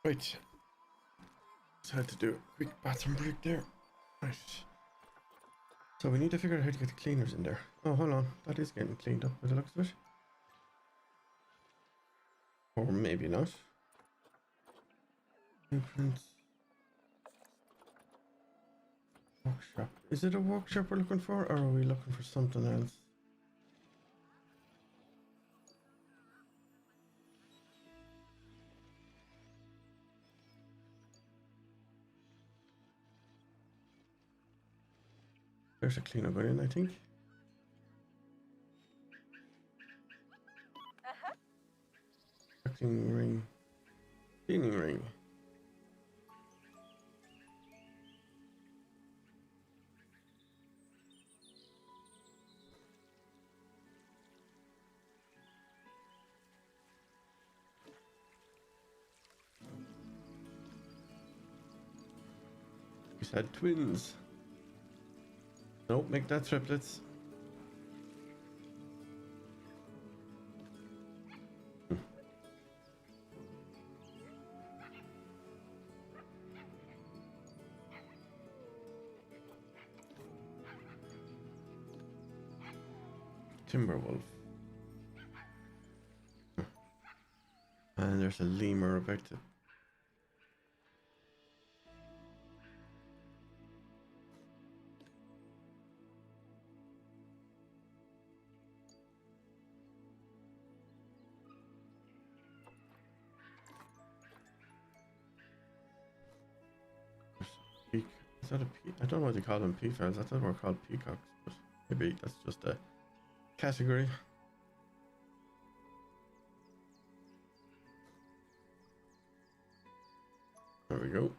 Right. Just had to do a quick bathroom break there. Right. So we need to figure out how to get the cleaners in there. Oh, hold on. That is getting cleaned up by the looks of it. Or maybe not. Blueprints. Workshop. Is it a workshop we're looking for, or are we looking for something else? There's a cleaner going in, I think. Cleaning ring. Cleaning ring. We said twins. Nope, make that triplets. Timberwolf. And there's a lemur about to. Peak. Is that a peak? I don't know what they call them, peafowls. I thought they were called peacocks, but maybe that's just a category. There we go.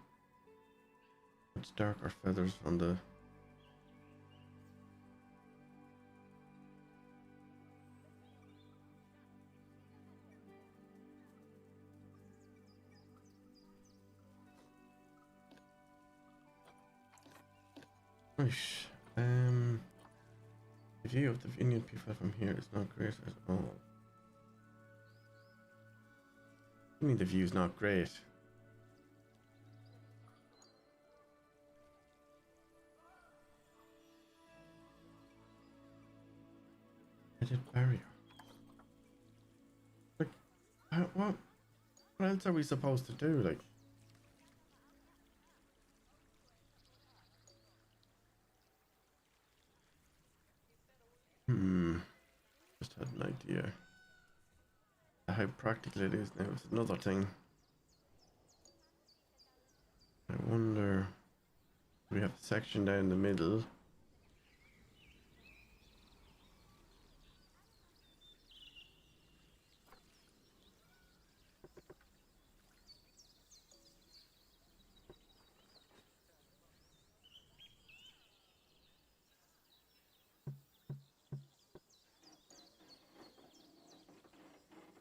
It's darker feathers on the. Right. Um, the view of the Indian people from here is not great at all. I mean, the view's not great. Edit barrier. Like, what else are we supposed to do? Like, just had an idea. How practical it is now is another thing. I wonder. We have a section down the middle.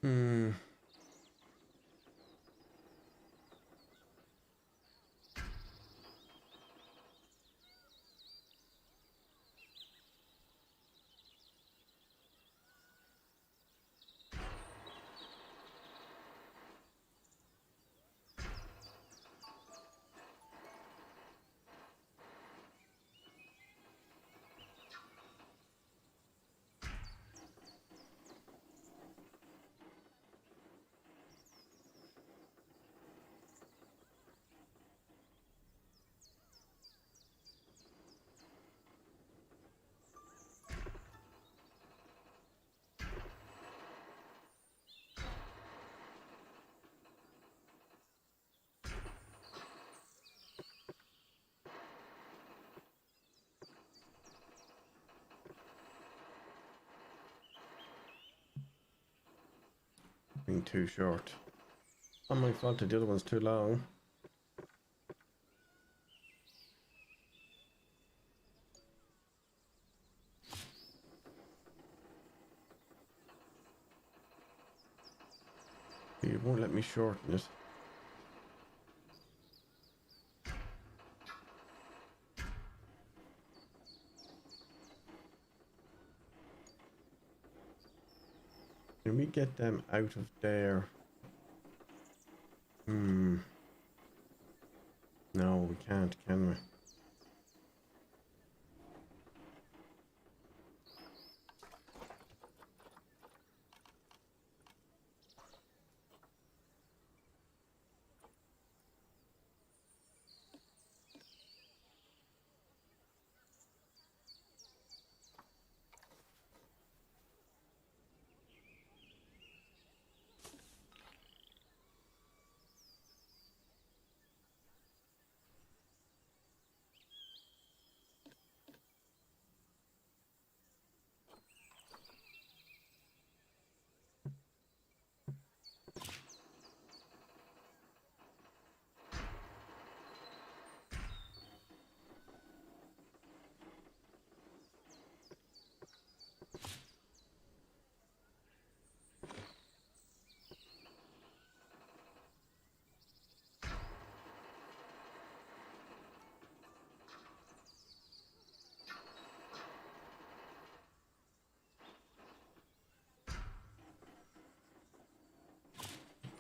Hmm. Being too short. Not my fault that the other one's too long. You won't let me shorten it. Can we get them out of there? No, we can't, can we?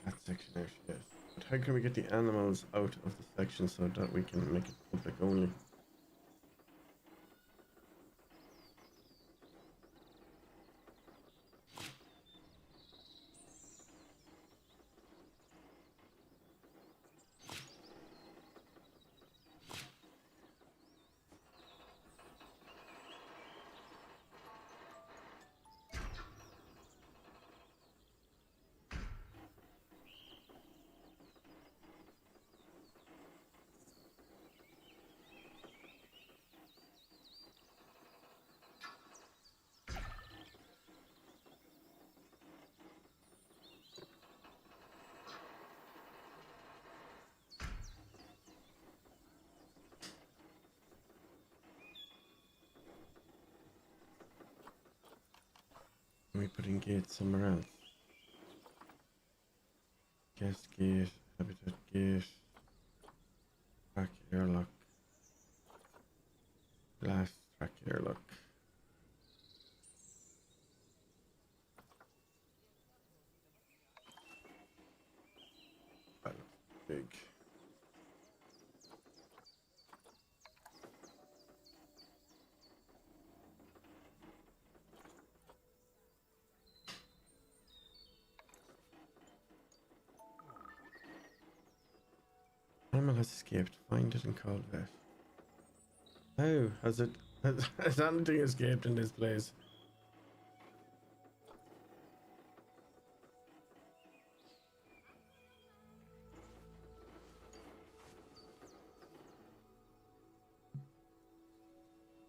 That section out, yes. But how can we get the animals out of the section so that we can make it public only? Can we put in gates somewhere else? Guest gate, habitat gate, back airlock. Last track here, look. That looks big. Animal has escaped. Find it and call vet. How has it? Has anything escaped in this place?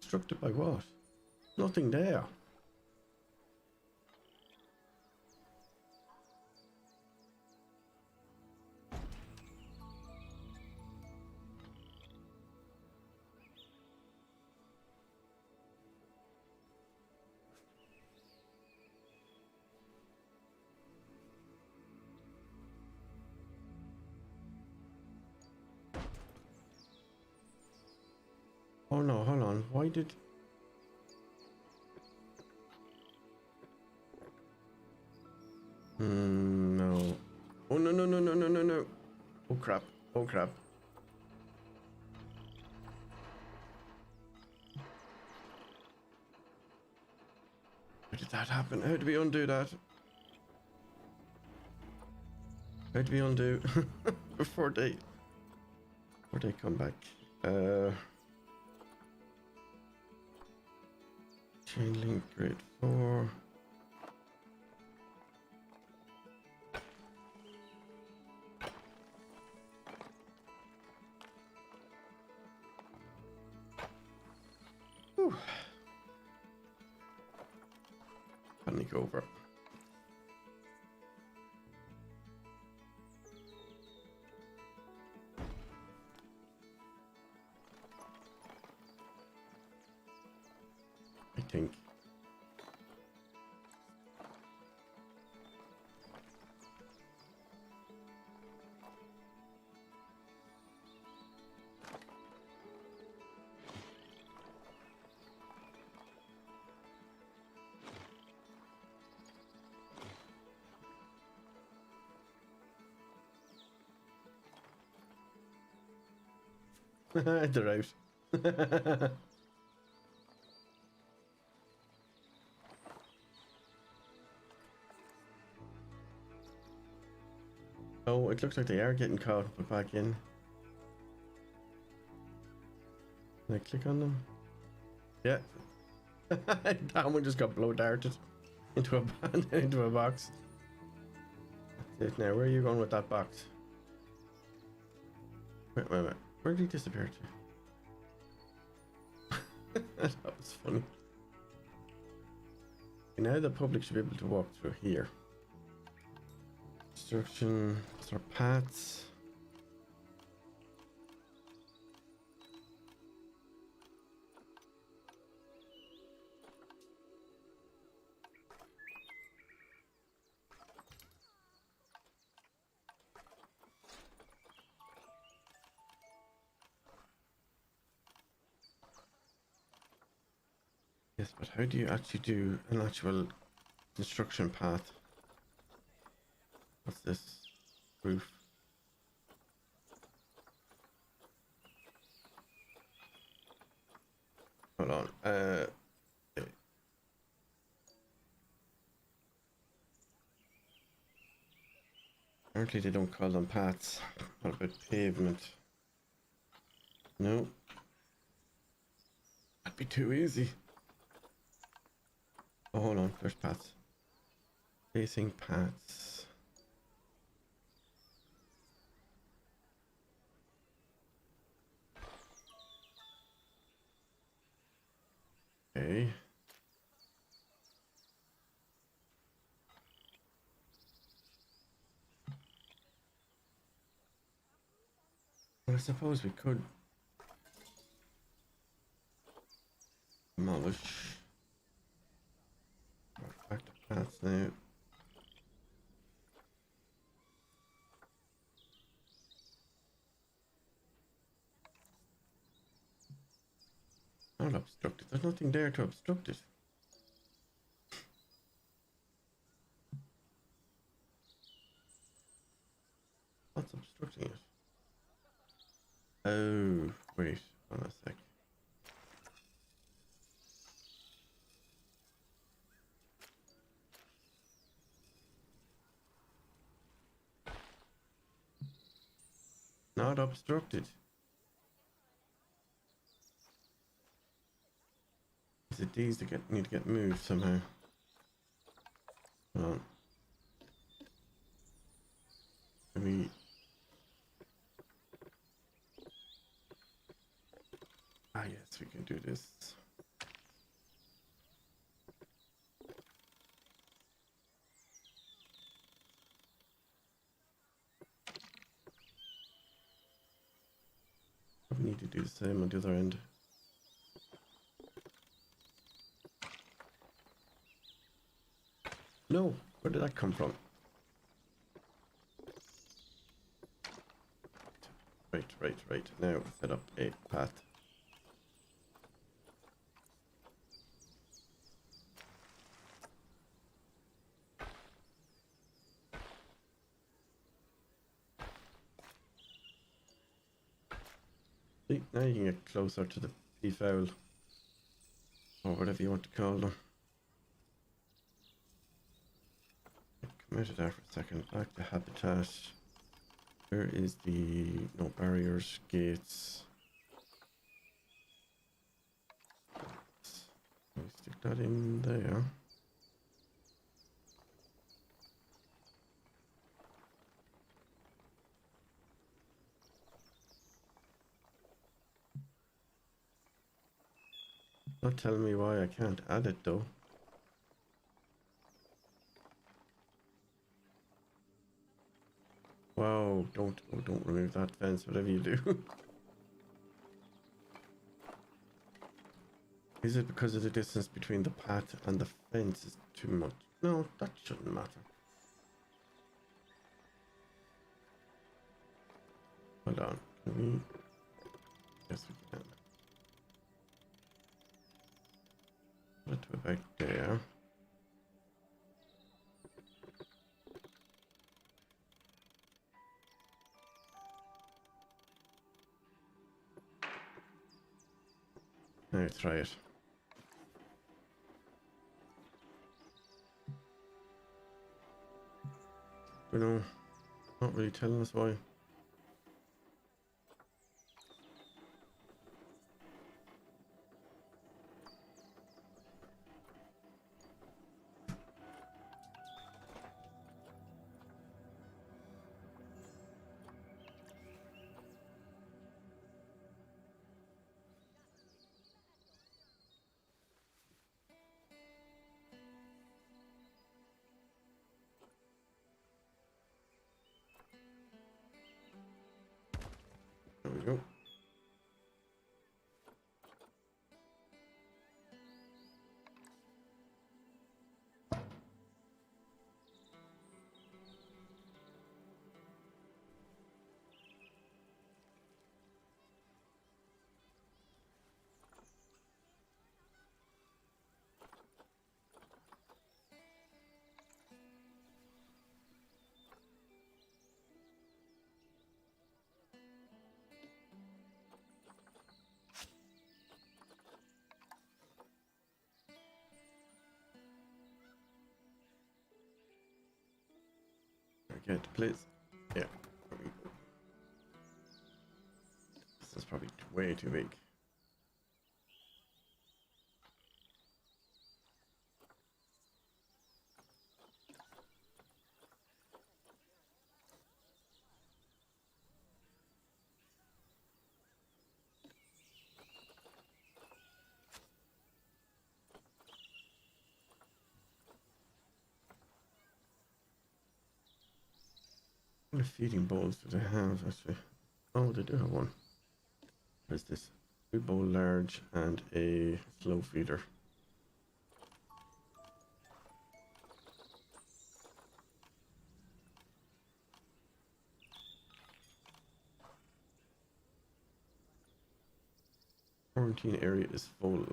Obstructed by what? Nothing there. Oh no, hold on. Why did... no. Oh no, no, no, no, no, no, no. Oh crap. Oh crap. How did that happen? How do we undo that? How do we undo before they come back? Chain link grade 4. Whew. Panic over. I think. They're out. Oh, it looks like they are getting caught, but back in. Can I click on them? Yeah. That one just got blow darted into a into a box. That's it now. Where are you going with that box? Wait. Where did he disappear to? That was funny. Okay, now the public should be able to walk through here. Construction, start paths. Yes, but how do you actually do an actual construction path? What's this? Roof. Hold on. Okay. Apparently they don't call them paths. What about pavement? No. That'd be too easy. Oh, hold on. There's paths. Facing paths. Okay. Well, I suppose we could demolish. Back to paths now. Hold obstruct it? There's nothing there to obstruct it. What's obstructing it? Oh, wait, hold on a sec. Not obstructed. Is it these that need to get moved somehow? Hold on. Let me... Ah yes, we can do this. We need to do the same on the other end. No, where did that come from? Right. Now set up a path. See, now you can get closer to the peafowl, or whatever you want to call them. Come out of there for a second. Back to habitat. Where is the no barriers, gates? Let me stick that in there. Not telling me why I can't add it though. Wow, don't remove that fence, whatever you do. Is it because of the distance between the path and the fence is too much? No, that shouldn't matter. Hold on, can we? Yes, we can. Put it to about there. Now try it. You know, not really telling us why. There we go. Get please. Yeah. There we go. This is probably way too big. What kind of feeding bowls do they have actually? Oh, they do have one. What is this? Food bowl large and a slow feeder. quarantine area is full.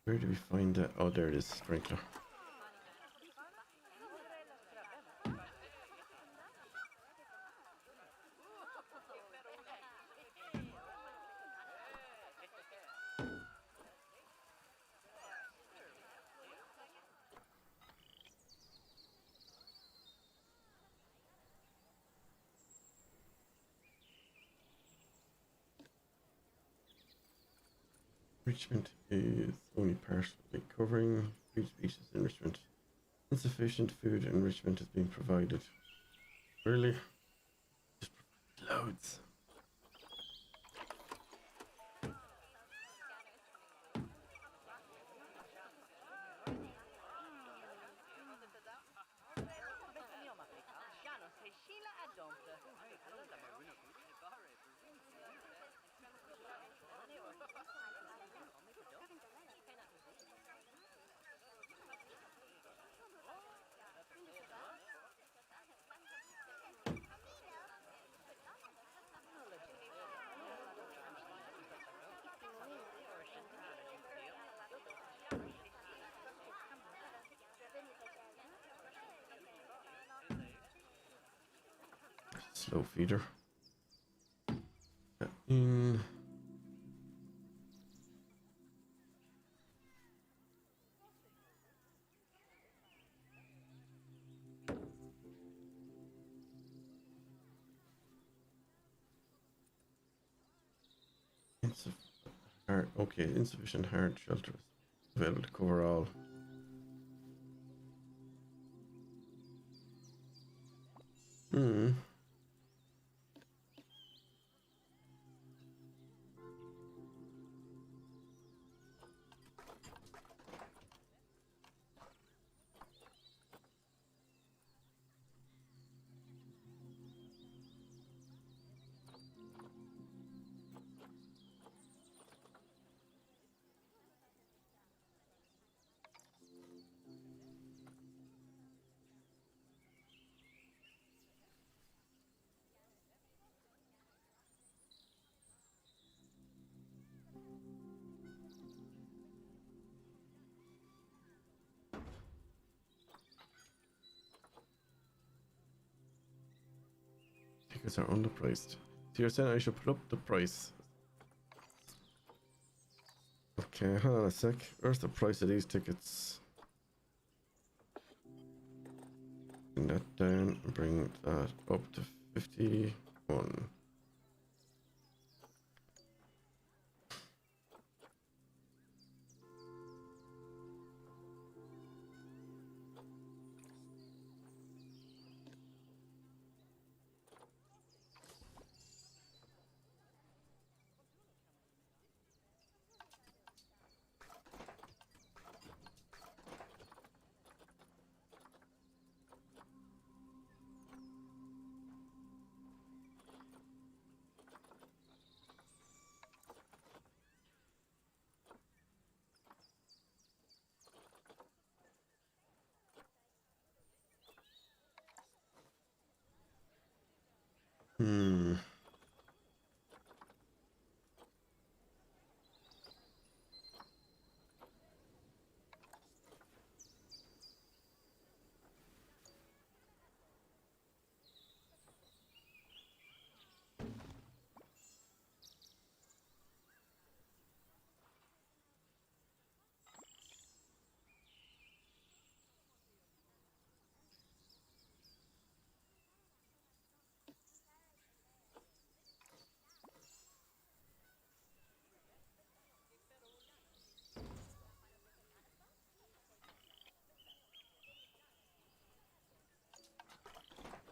Where do we find that? Oh, there it is, sprinkler. Enrichment is only partially covering food species enrichment. Insufficient food enrichment is being provided. Really? Just loads. Slow feeder. In. Okay, insufficient hard shelters available to cover all. Tickets are underpriced. So you're saying I should put up the price? Okay, hold on a sec. Where's the price of these tickets? Bring that down and bring that up to 51. Hmm.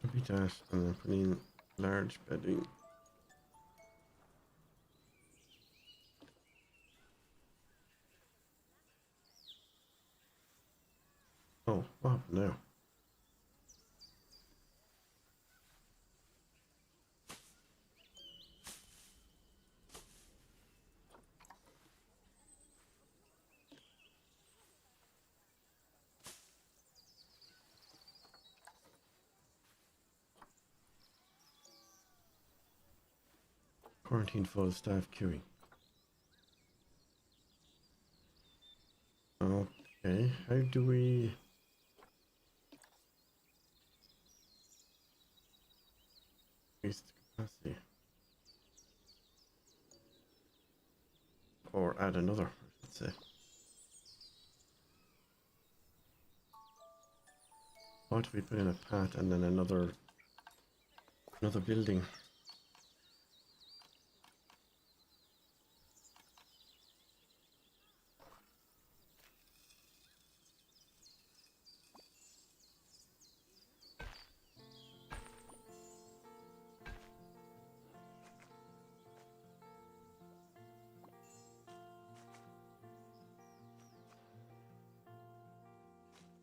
Copy that and then put in large bedding. Oh, what happened now? Quarantine full staff queuing. Okay, how do we... increase the capacity? Or add another, I should say. What if we put in a path and then another building?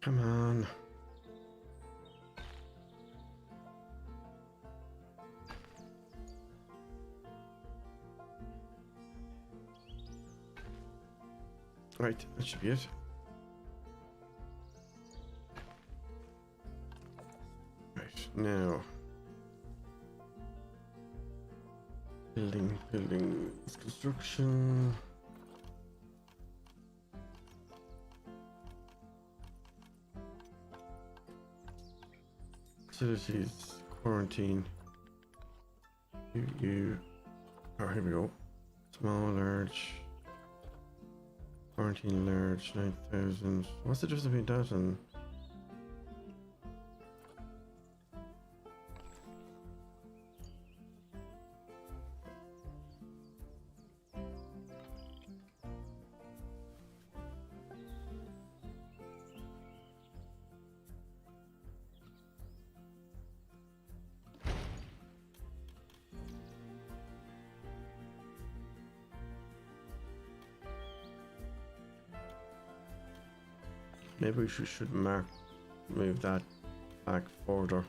Come on. Right, that should be it. Right, now. Building, construction. Facilities, quarantine. Oh, here we go. Small, large. Quarantine, large, 9,000. What's the difference between that and... Maybe we should move that back further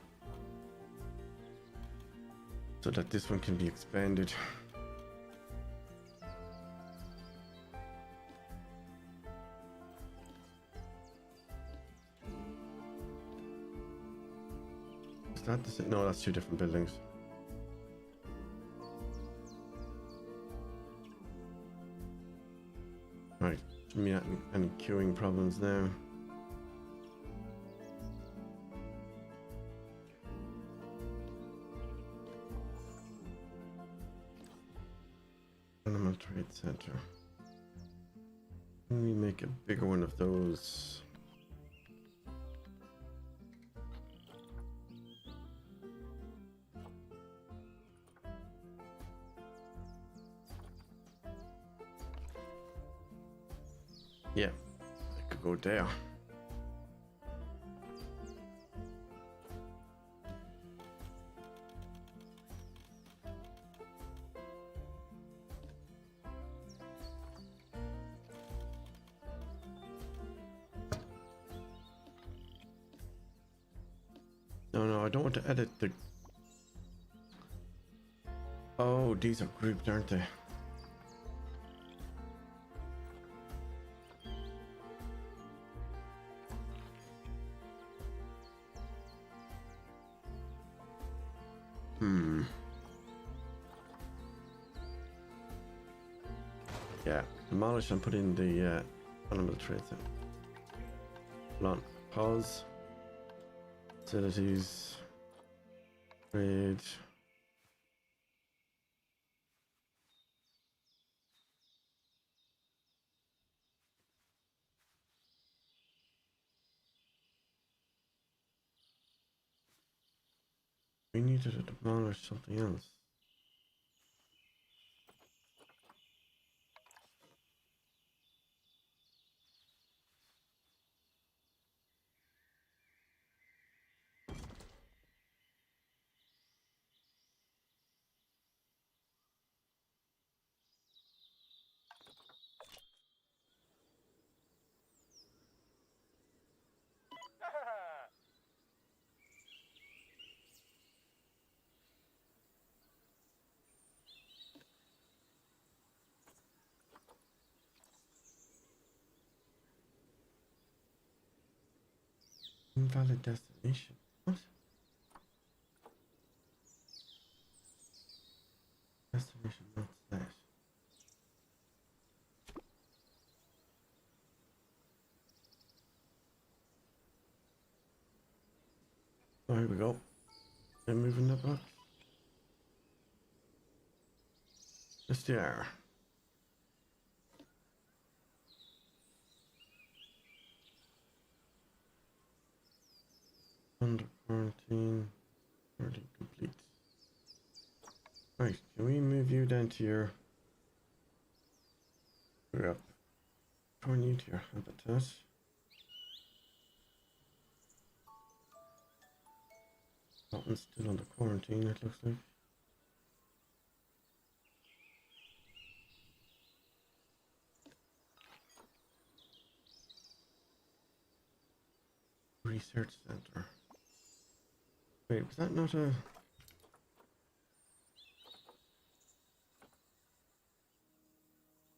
so that this one can be expanded. Is that the same? No, that's two different buildings. Right, shouldn't be any queuing problems now. Animal Trade Center. Can we make a bigger one of those? Yeah, I could go there. No, I don't want to edit the... Oh, these are grouped, aren't they? Yeah, demolish and put in the animal trade center. Hold on, pause. Facilities. Trade. We needed to demolish something else. Invalid destination. What? Destination Oh, here we go. They're moving that box. Yes, they are. Under quarantine. Already complete. Right, can we move you down to your... We're up. Turn you to your habitat. That one's still under quarantine, it looks like. Research center. Wait, was that not a...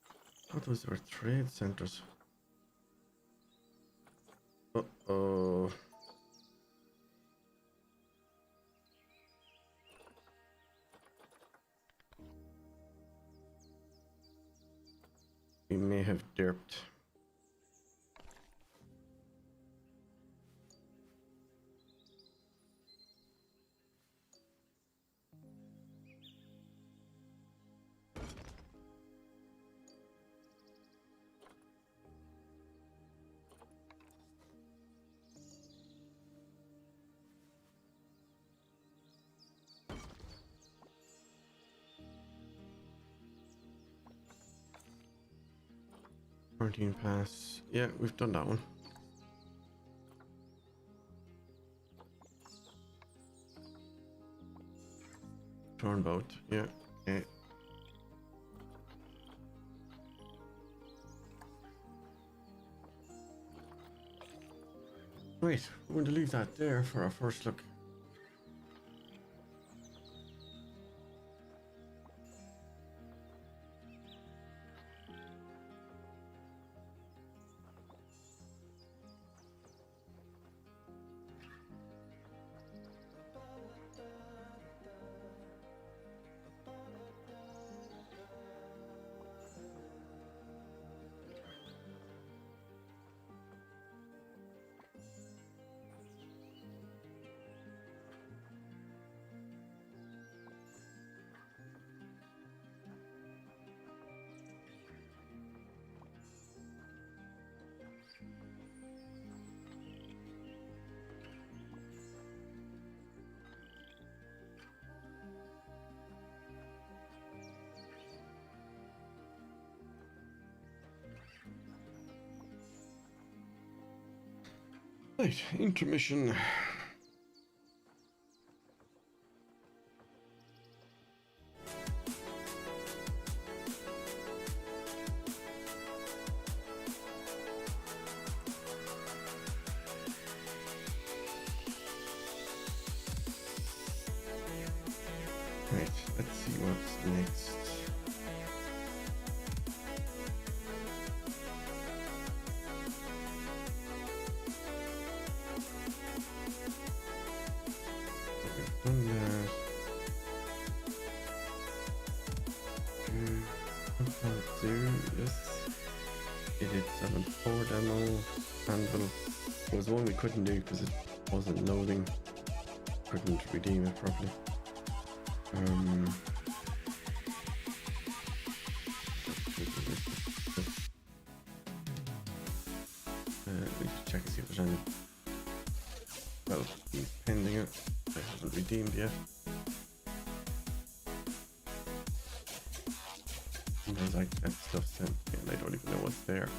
I thought those were trade centers. Uh-oh. We may have derped. Quarantine pass. Yeah, we've done that one. Turn yeah. Okay. Right, we're going to leave that there for our first look. Right, intermission. Right, let's see what's next. We've done that. What can I do? Yes. It did 7.4 demo. Anvil. There was one we couldn't do because it wasn't loading. Couldn't redeem it properly. We just check and see if there's any. Well, he's pending it. I haven't redeemed yet. Sometimes I get stuff sent to me and I don't even know what's there.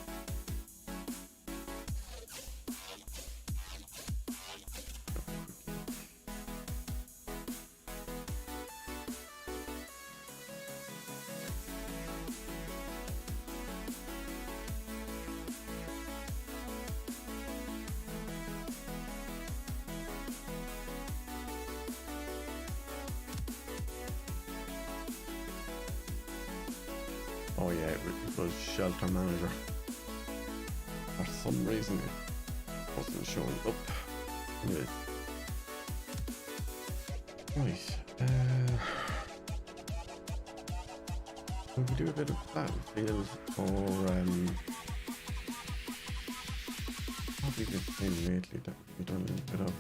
Oh yeah, it was shelter manager. For some reason it wasn't showing up. Anyways. Right. Will we do a bit of battlefield or probably the same lately that we've done a bit of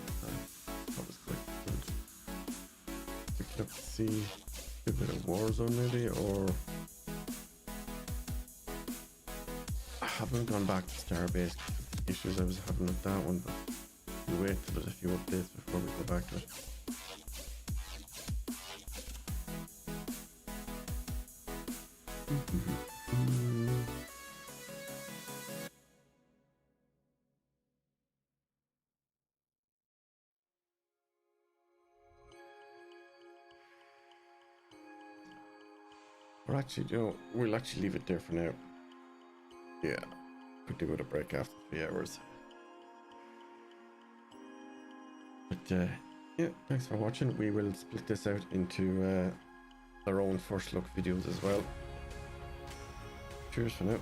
that was good. see a bit of Warzone maybe, or I haven't gone back to Starbase. Issues I was having with that one, but we'll wait till there's a few updates before we go back to it. Or actually, you know, we'll actually leave it there for now. Yeah, quickly go to break after 3 hours. But yeah, thanks for watching. We will split this out into our own first look videos as well. Cheers for now.